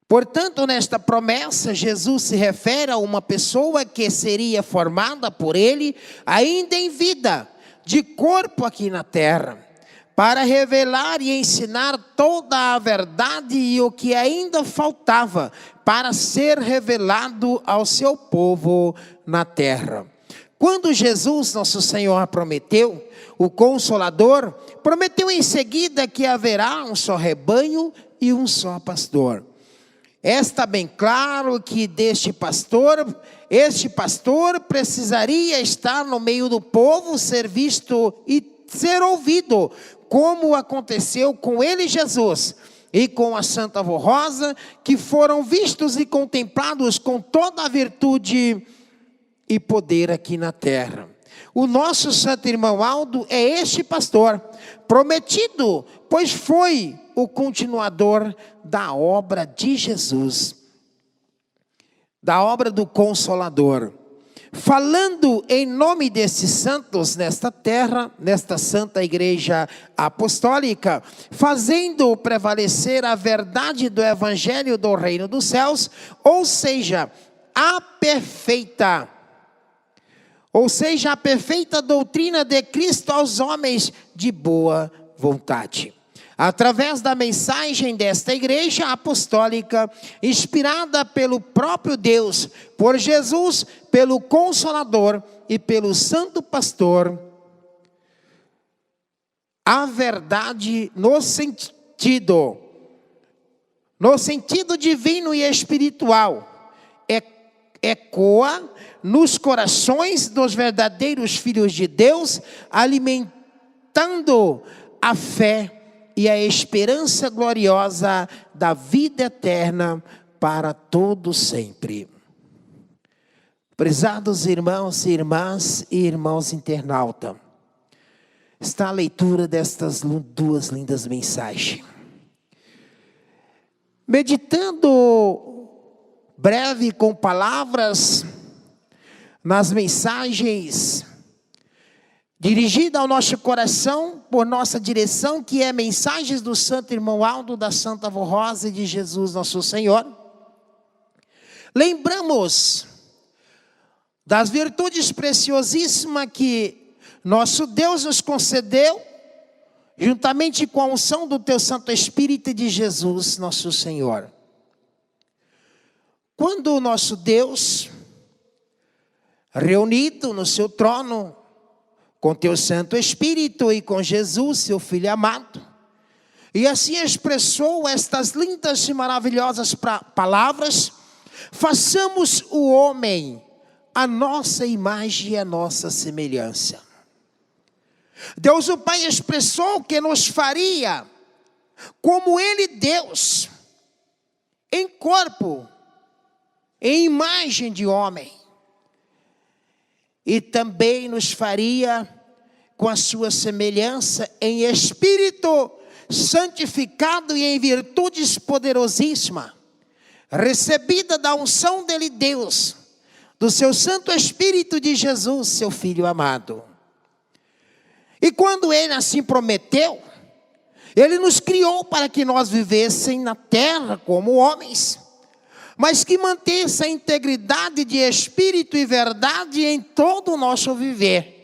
A: Portanto, nesta promessa, Jesus se refere a uma pessoa que seria formada por ele ainda em vida, de corpo aqui na terra, para revelar e ensinar toda a verdade e o que ainda faltava para ser revelado ao seu povo na terra. Quando Jesus, nosso Senhor, prometeu o Consolador, prometeu em seguida que haverá um só rebanho e um só pastor. Está bem claro que este pastor precisaria estar no meio do povo, ser visto e ser ouvido, como aconteceu com ele, Jesus, e com a Santa Avó Rosa, que foram vistos e contemplados com toda a virtude e poder aqui na terra. O nosso santo irmão Aldo é este pastor, prometido, pois foi o continuador da obra de Jesus, da obra do Consolador. Falando em nome desses santos nesta terra, nesta Santa Igreja Apostólica, fazendo prevalecer a verdade do Evangelho do Reino dos Céus, ou seja, a perfeita doutrina de Cristo aos homens de boa vontade. Através da mensagem desta igreja apostólica, inspirada pelo próprio Deus, por Jesus, pelo Consolador e pelo Santo Pastor, a verdade no sentido divino e espiritual, ecoa nos corações dos verdadeiros filhos de Deus, alimentando a fé e a esperança gloriosa da vida eterna para todo sempre. Prezados irmãos e irmãs e irmãos internauta, está a leitura destas duas lindas mensagens. Meditando breve com palavras nas mensagens dirigida ao nosso coração, por nossa direção, que é mensagens do Santo Irmão Aldo, da Santa Avó Rosa e de Jesus nosso Senhor. Lembramos das virtudes preciosíssimas que nosso Deus nos concedeu, juntamente com a unção do Teu Santo Espírito e de Jesus nosso Senhor. Quando o nosso Deus, reunido no seu trono, com Teu Santo Espírito e com Jesus, Seu Filho amado, e assim expressou estas lindas e maravilhosas palavras: façamos o homem a nossa imagem e a nossa semelhança. Deus o Pai expressou que nos faria como Ele, Deus, em corpo, em imagem de homem, e também nos faria com a sua semelhança em espírito santificado e em virtudes poderosíssimas, recebida da unção dele, Deus, do seu Santo Espírito de Jesus, seu Filho amado. E quando ele assim prometeu, ele nos criou para que nós vivêssemos na terra como homens, mas que mantesse a integridade de espírito e verdade em todo o nosso viver.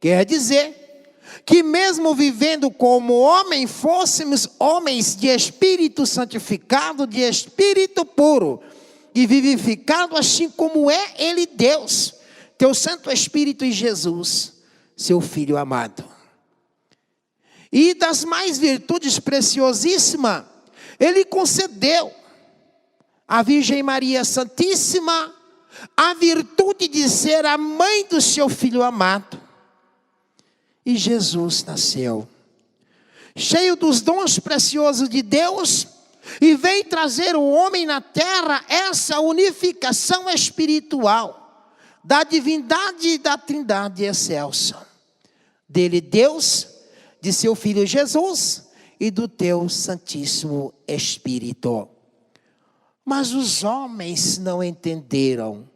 A: Quer dizer, que mesmo vivendo como homem, fôssemos homens de espírito santificado, de espírito puro, e vivificado assim como é Ele, Deus, Teu Santo Espírito e Jesus, Seu Filho amado. E das mais virtudes preciosíssimas, Ele concedeu a Virgem Maria Santíssima a virtude de ser a mãe do seu Filho amado. E Jesus nasceu, cheio dos dons preciosos de Deus, e veio trazer o homem na terra essa unificação espiritual da divindade e da trindade excelsa. Dele Deus, de seu Filho Jesus e do Teu Santíssimo Espírito. Mas os homens não entenderam.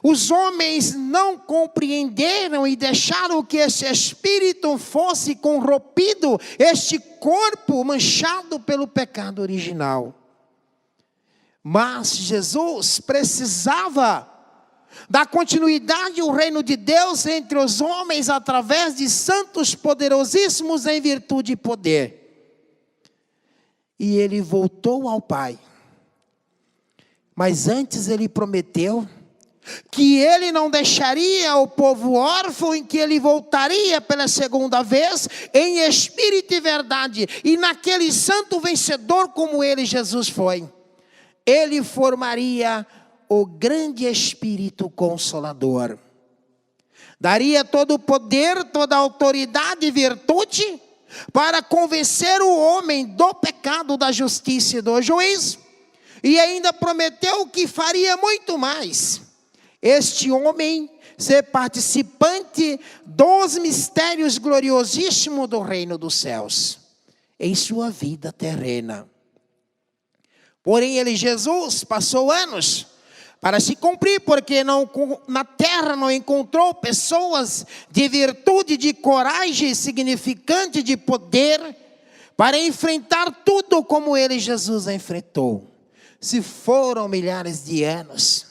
A: Os homens não compreenderam e deixaram que esse espírito fosse corrompido, este corpo manchado pelo pecado original. Mas Jesus precisava dar continuidade ao reino de Deus entre os homens através de santos poderosíssimos em virtude e poder. E ele voltou ao Pai. Mas antes ele prometeu que ele não deixaria o povo órfão, em que ele voltaria pela segunda vez em espírito e verdade. E naquele santo vencedor como ele, Jesus foi, ele formaria o grande Espírito Consolador. Daria todo o poder, toda a autoridade e virtude para convencer o homem do pecado, da justiça e do juízo. E ainda prometeu que faria muito mais. Este homem ser participante dos mistérios gloriosíssimos do reino dos céus em sua vida terrena. Porém, ele, Jesus, passou anos para se cumprir, porque na terra não encontrou pessoas de virtude, de coragem, significante, de poder, para enfrentar tudo como ele, Jesus, enfrentou. Se foram milhares de anos,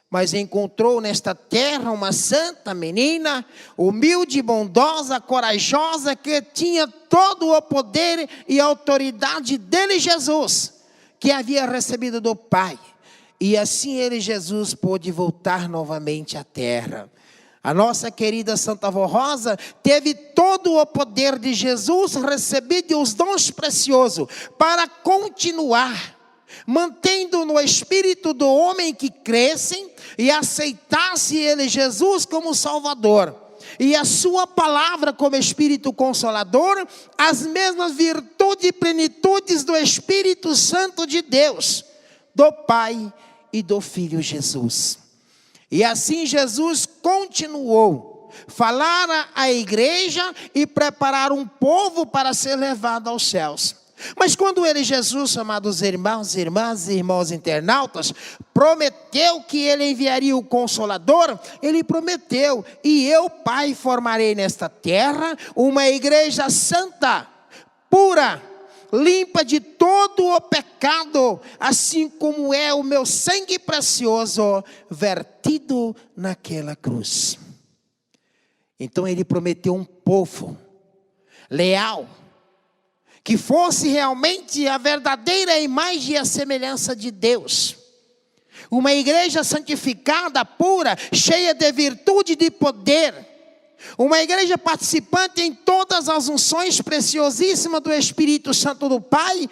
A: mas encontrou nesta terra uma santa menina, humilde, bondosa, corajosa, que tinha todo o poder e autoridade dele, Jesus, que havia recebido do Pai. E assim ele, Jesus, pôde voltar novamente à terra. A nossa querida Santa Avó Rosa teve todo o poder de Jesus recebido e os dons preciosos para continuar mantendo no espírito do homem que crescem e aceitasse ele, Jesus, como Salvador, e a sua palavra como Espírito Consolador, as mesmas virtudes e plenitudes do Espírito Santo de Deus, do Pai e do Filho Jesus. E assim Jesus continuou falar à igreja e preparar um povo para ser levado aos céus. Mas quando ele, Jesus, amados irmãos, irmãs e irmãos internautas, prometeu que ele enviaria o Consolador, ele prometeu: e eu, Pai, formarei nesta terra uma igreja santa, pura, limpa de todo o pecado, assim como é o meu sangue precioso vertido naquela cruz. Então ele prometeu um povo leal, que fosse realmente a verdadeira imagem e a semelhança de Deus. Uma igreja santificada, pura, cheia de virtude e de poder. Uma igreja participante em todas as unções preciosíssimas do Espírito Santo do Pai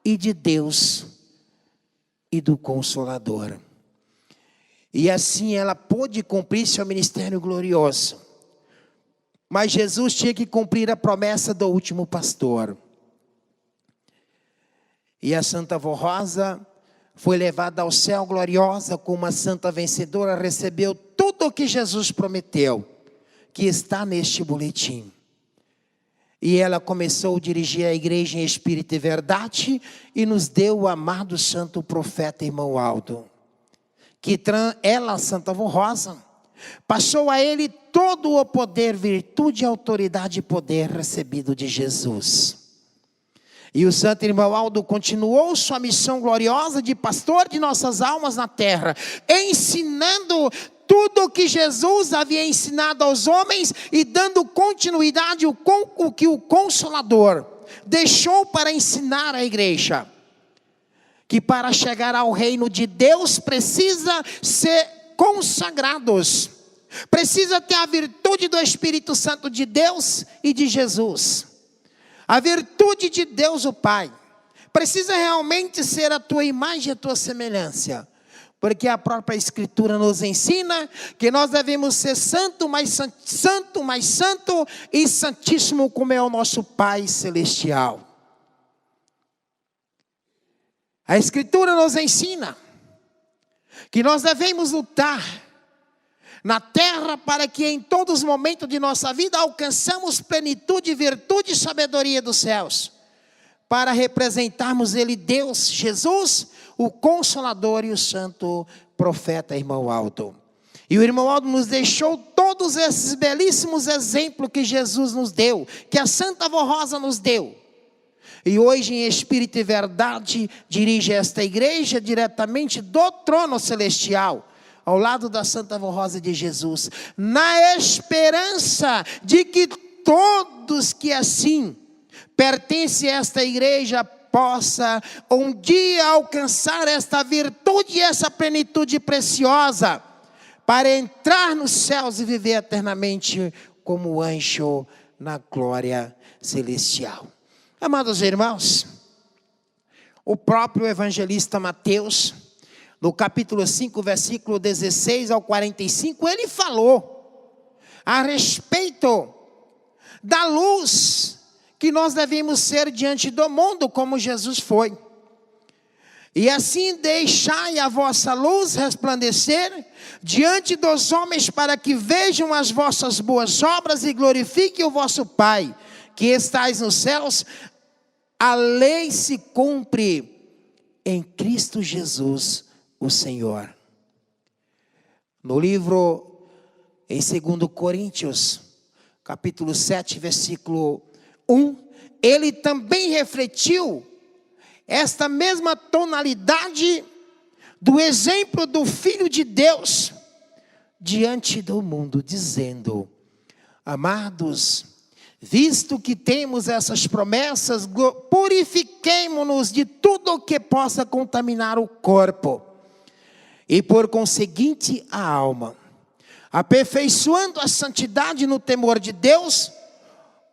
A: e de Deus e do Consolador. E assim ela pôde cumprir seu ministério glorioso. Mas Jesus tinha que cumprir a promessa do último pastor. E a Santa Avó Rosa foi levada ao céu gloriosa como uma santa vencedora, recebeu tudo o que Jesus prometeu, que está neste boletim. E ela começou a dirigir a igreja em espírito e verdade, e nos deu o amado santo profeta irmão Aldo, que ela, Santa Avó Rosa, passou a ele todo o poder, virtude, autoridade e poder recebido de Jesus. E o santo irmão Aldo continuou sua missão gloriosa de pastor de nossas almas na terra, ensinando tudo o que Jesus havia ensinado aos homens e dando continuidade ao que o Consolador deixou para ensinar à igreja. Que para chegar ao reino de Deus precisa ser consagrados. Precisa ter a virtude do Espírito Santo de Deus e de Jesus. A virtude de Deus o Pai. Precisa realmente ser a tua imagem e a tua semelhança. Porque a própria Escritura nos ensina que nós devemos ser santo, mais santo e santíssimo como é o nosso Pai Celestial. A Escritura nos ensina que nós devemos lutar na terra para que em todos os momentos de nossa vida alcançamos plenitude, virtude e sabedoria dos céus, para representarmos Ele, Deus, Jesus, o Consolador e o Santo Profeta, irmão Aldo. E o irmão Aldo nos deixou todos esses belíssimos exemplos que Jesus nos deu, que a Santa Vó Rosa nos deu. E hoje, em espírito e verdade, dirige esta igreja diretamente do trono celestial, ao lado da Santa Vó Rosa de Jesus, na esperança de que todos que assim pertencem a esta igreja possa um dia alcançar esta virtude e essa plenitude preciosa, para entrar nos céus e viver eternamente como anjo na glória celestial. Amados irmãos, o próprio evangelista Mateus, no capítulo 5, versículo 16 ao 45, ele falou a respeito da luz que nós devemos ser diante do mundo, como Jesus foi. E assim deixai a vossa luz resplandecer diante dos homens, para que vejam as vossas boas obras e glorifiquem o vosso Pai, que estais nos céus. A lei se cumpre em Cristo Jesus, o Senhor. No livro, em 2 Coríntios, capítulo 7, versículo 1, ele também refletiu esta mesma tonalidade do exemplo do Filho de Deus diante do mundo, dizendo: amados, visto que temos essas promessas, purifiquemo-nos de tudo o que possa contaminar o corpo, e por conseguinte a alma, aperfeiçoando a santidade no temor de Deus,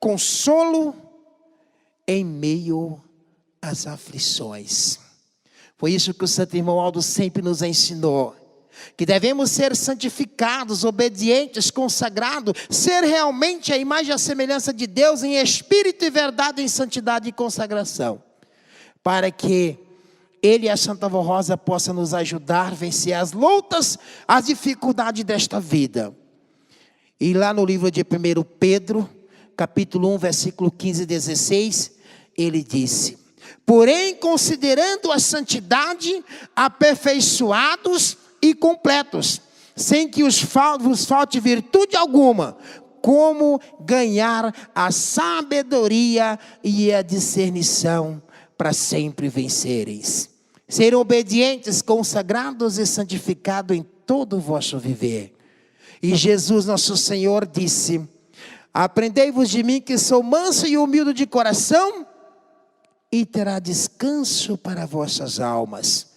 A: consolo em meio às aflições. Foi isso que o Santo Irmão Aldo sempre nos ensinou, que devemos ser santificados, obedientes, consagrados, ser realmente a imagem e a semelhança de Deus em espírito e verdade, em santidade e consagração, para que Ele e a Santa Vó Rosa possam nos ajudar a vencer as lutas, as dificuldades desta vida. E lá no livro de 1 Pedro, capítulo 1, versículo 15 e 16, ele disse: porém, considerando a santidade, aperfeiçoados e completos, sem que vos falte virtude alguma, como ganhar a sabedoria e a discernição para sempre vencereis. Ser obedientes, consagrados e santificados em todo o vosso viver. E Jesus nosso Senhor disse: aprendei-vos de mim, que sou manso e humilde de coração, e terá descanso para vossas almas.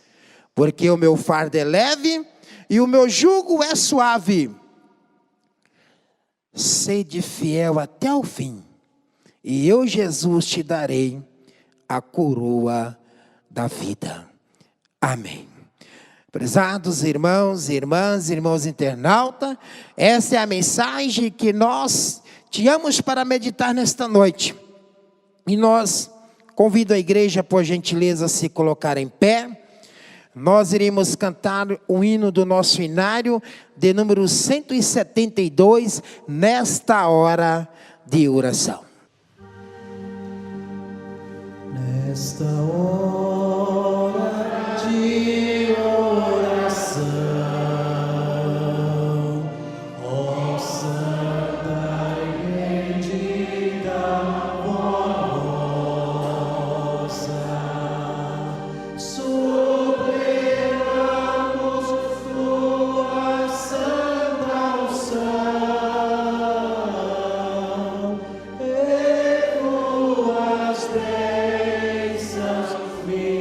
A: Porque o meu fardo é leve e o meu jugo é suave. Sede fiel até o fim, e eu, Jesus, te darei a coroa da vida. Amém. Prezados irmãos, irmãs, irmãos internautas, essa é a mensagem que nós tínhamos para meditar nesta noite. E nós convido a igreja, por gentileza, a se colocar em pé. Nós iremos cantar o hino do nosso inário, de número 172, nesta hora de oração.
B: Nesta hora de oração, ó Santa e bendita Vó Rosa, suplicamos tua santa unção e tuas bênçãos milagrosas.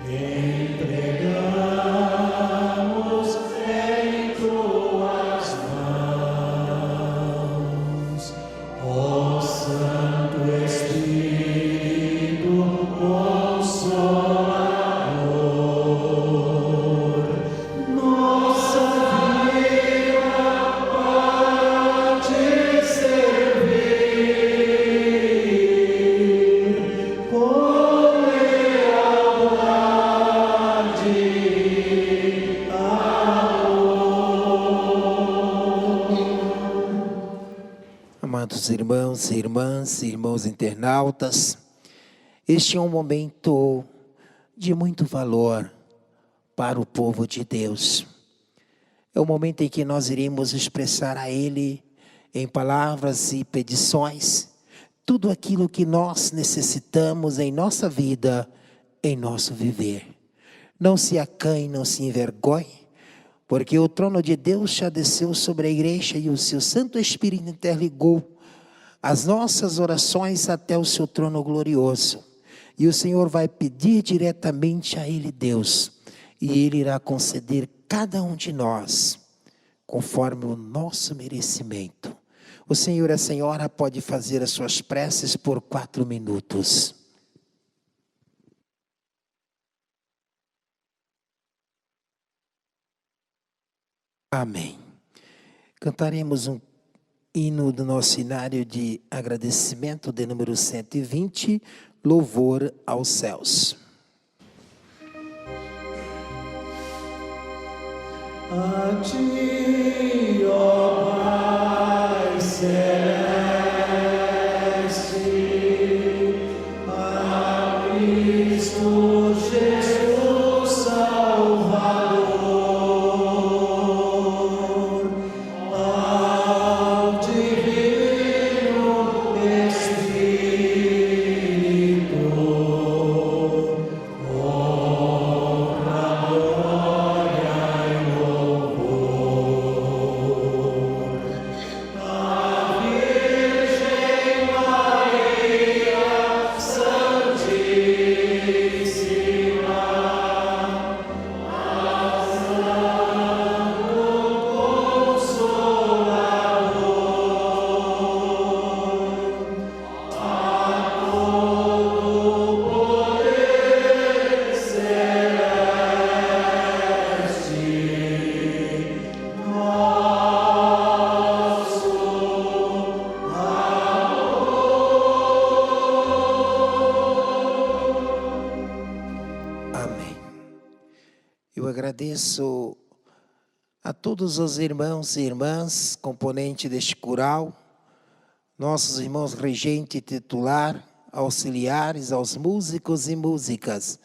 B: Entregamos em tuas mãos, ó Santo Espírito Consolador. Nossa vida pode servir com lealdade ao
A: Amados irmãos irmãos e irmãs, irmãos internautas, este é um momento de muito valor para o povo de Deus. É o momento em que nós iremos expressar a Ele, em palavras e petições, tudo aquilo que nós necessitamos em nossa vida, em nosso viver. Não se acanhe, não se envergonhe, porque o trono de Deus já desceu sobre a igreja e o seu Santo Espírito interligou as nossas orações até o seu trono glorioso. E o Senhor vai pedir diretamente a Ele, Deus, e Ele irá conceder cada um de nós, conforme o nosso merecimento. O Senhor e a Senhora pode fazer as suas preces por 4 minutos. Amém. Cantaremos um hino do nosso cenário de agradecimento de número 120, Louvor aos Céus.
B: A ti, ó Pai celeste, a Cristo Jesus Salvador, ao Divino Espírito, honra, glória e louvor. A Virgem Maria Santíssima, ao Santo Consolador, a todo poder celeste, nosso
A: Amém. Eu agradeço a todos os irmãos e irmãs, componente deste coral, nossos irmãos regente titular, auxiliares, aos músicos e músicas.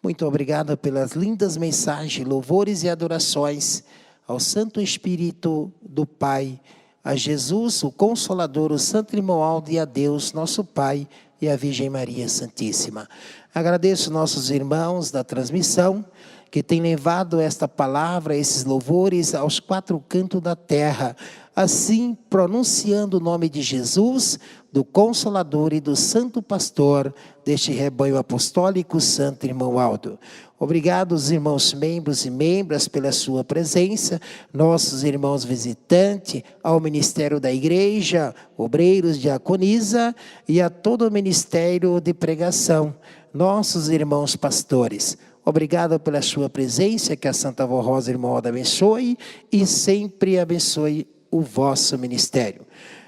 A: Muito obrigado pelas lindas mensagens, louvores e adorações ao Santo Espírito do Pai, a Jesus, o Consolador, o Santo Irmão Aldo e a Deus, nosso Pai, e a Virgem Maria Santíssima. Agradeço nossos irmãos da transmissão, que têm levado esta palavra, esses louvores aos 4 cantos da terra, assim pronunciando o nome de Jesus, do Consolador e do Santo Pastor deste rebanho apostólico, Santo Irmão Aldo. Obrigado aos irmãos membros e membras pela sua presença, nossos irmãos visitantes, ao Ministério da Igreja, obreiros, diaconisa e a todo o Ministério de Pregação, nossos irmãos pastores. Obrigado pela sua presença, que a Santa Avó Rosa, irmão, abençoe e sempre abençoe o vosso ministério.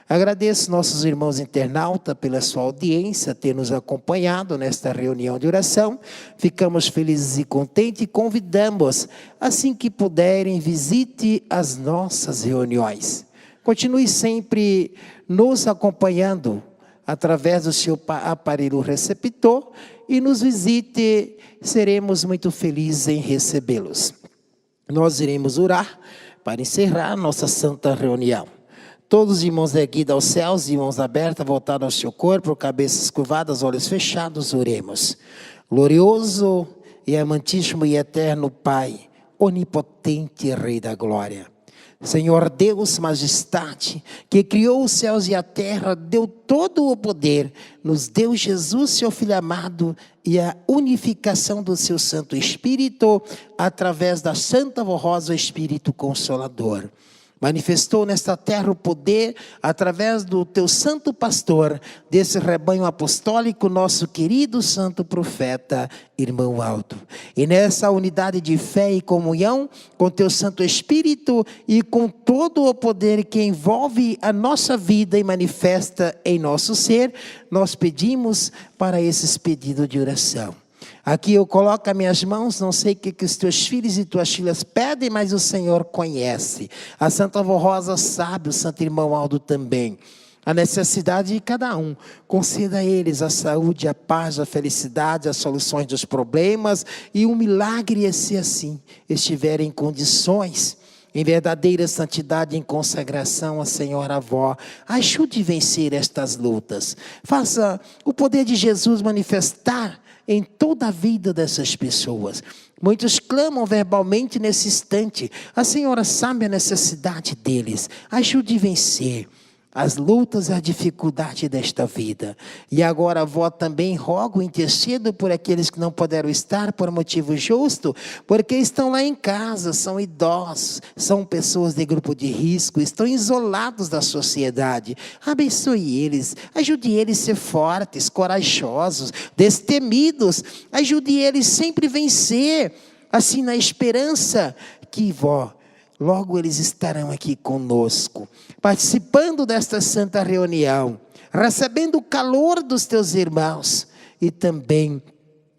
A: Agradeço nossos irmãos internautas pela sua audiência, ter nos acompanhado nesta reunião de oração. Ficamos felizes e contentes e convidamos, assim que puderem, visite as nossas reuniões. Continue sempre nos acompanhando através do seu aparelho receptor e nos visite, seremos muito felizes em recebê-los. Nós iremos orar para encerrar nossa santa reunião. Todos os irmãos erguidos aos céus, irmãos abertos, voltados ao seu corpo, cabeças curvadas, olhos fechados, oremos. Glorioso e amantíssimo e eterno Pai, onipotente Rei da Glória, Senhor Deus, majestade, que criou os céus e a terra, deu todo o poder, nos deu Jesus, seu Filho amado, e a unificação do seu Santo Espírito, através da Santa Avó Rosa, o Espírito Consolador. Manifestou nesta terra o poder, através do teu santo pastor, desse rebanho apostólico, nosso querido santo profeta, irmão Aldo. E nessa unidade de fé e comunhão, com teu Santo Espírito e com todo o poder que envolve a nossa vida e manifesta em nosso ser, nós pedimos para esses pedidos de oração. Aqui eu coloco as minhas mãos, não sei o que os teus filhos e tuas filhas pedem, mas o Senhor conhece. A Santa Avó Rosa sabe, o Santo Irmão Aldo também. a necessidade de cada um. Conceda a eles a saúde, a paz, a felicidade, as soluções dos problemas, e um milagre se assim estiverem em condições, em verdadeira santidade, em consagração à Senhora Avó. Ajude a vencer estas lutas. Faça o poder de Jesus manifestar em toda a vida dessas pessoas. Muitos clamam verbalmente nesse instante. A Senhora sabe a necessidade deles. Ajude a vencer as lutas e a dificuldade desta vida. E agora, avó, também rogo, intercedo por aqueles que não puderam estar por motivo justo, porque estão lá em casa, são idosos, são pessoas de grupo de risco, estão isolados da sociedade. Abençoe eles, ajude eles a ser fortes, corajosos, destemidos, ajude eles sempre a vencer, assim na esperança que, vó, logo eles estarão aqui conosco, participando desta santa reunião, recebendo o calor dos teus irmãos e também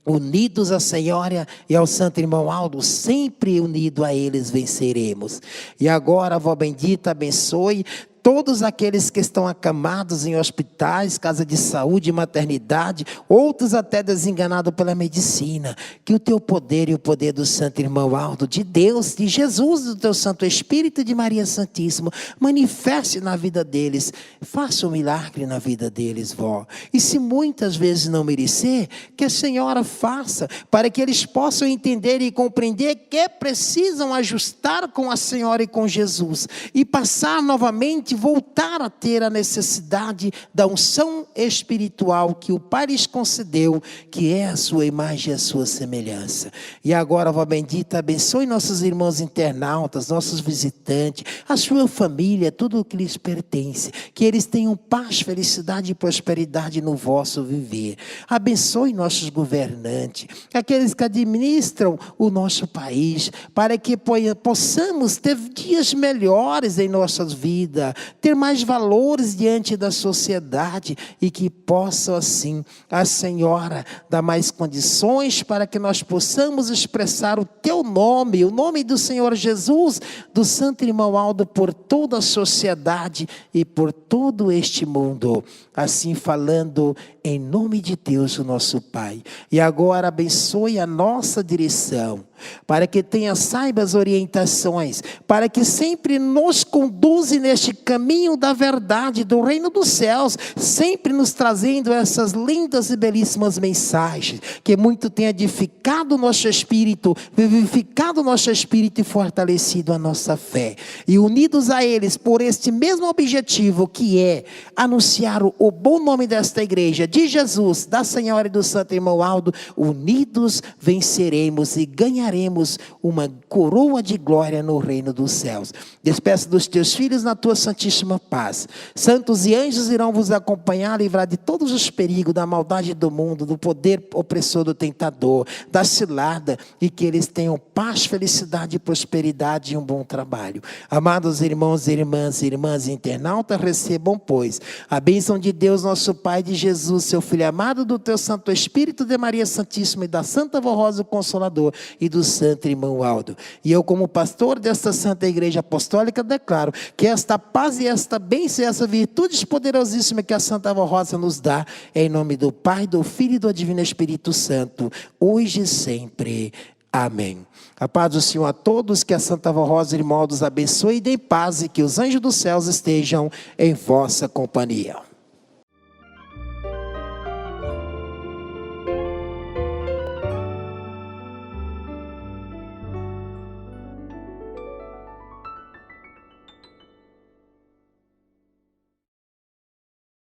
A: unidos à Senhora e ao Santo Irmão Aldo, sempre unido a eles venceremos. E agora, avó bendita, abençoe todos aqueles que estão acamados em hospitais, casa de saúde, maternidade, outros até desenganados pela medicina. Que o teu poder e o poder do Santo Irmão Aldo, de Deus, de Jesus, do teu Santo Espírito e de Maria Santíssima, manifeste na vida deles. Faça um milagre na vida deles, vó. E se muitas vezes não merecer, que a Senhora faça, para que eles possam entender e compreender que precisam ajustar com a Senhora e com Jesus, e passar novamente, voltar a ter a necessidade da unção espiritual que o Pai lhes concedeu, que é a sua imagem e a sua semelhança. E agora, avó bendita, abençoe nossos irmãos internautas, nossos visitantes, a sua família, tudo o que lhes pertence, que eles tenham paz, felicidade e prosperidade no vosso viver. Abençoe nossos governantes, aqueles que administram o nosso país, para que possamos ter dias melhores em nossas vidas, ter mais valores diante da sociedade, e que possa assim a Senhora dar mais condições para que nós possamos expressar o teu nome, o nome do Senhor Jesus, do Santo Irmão Aldo, por toda a sociedade e por todo este mundo. Assim falando em nome de Deus, o nosso Pai. E agora abençoe a nossa direção, para que saiba as orientações, para que sempre nos conduza neste caminho da verdade, do reino dos céus, sempre nos trazendo essas lindas e belíssimas mensagens, que muito tem edificado o nosso espírito, vivificado o nosso espírito e fortalecido a nossa fé. E unidos a eles por este mesmo objetivo, que é anunciar o bom nome desta igreja, de Jesus, da Senhora e do Santo Irmão Aldo, unidos venceremos e ganharemos uma coroa de glória no reino dos céus. Despeça dos teus filhos na tua santíssima paz. Santos e anjos irão vos acompanhar, livrar de todos os perigos, da maldade do mundo, do poder opressor do tentador, da cilada, e que eles tenham paz, felicidade, prosperidade e um bom trabalho. Amados irmãos e irmãs internautas, recebam, pois, a bênção de Deus, nosso Pai, de Jesus, seu Filho amado, do teu Santo Espírito, de Maria Santíssima e da Santa Avó Rosa, o Consolador, e do Santo Irmão Aldo. E eu, como pastor desta Santa Igreja Apostólica, declaro que esta paz e esta bênção e essa virtude poderosíssima que a Santa Avó Rosa nos dá, é em nome do Pai, do Filho e do Divino Espírito Santo, hoje e sempre. Amém. A paz do Senhor a todos, que a Santa Avó Rosa e Irmão os abençoe e dê paz, e que os anjos dos céus estejam em vossa companhia.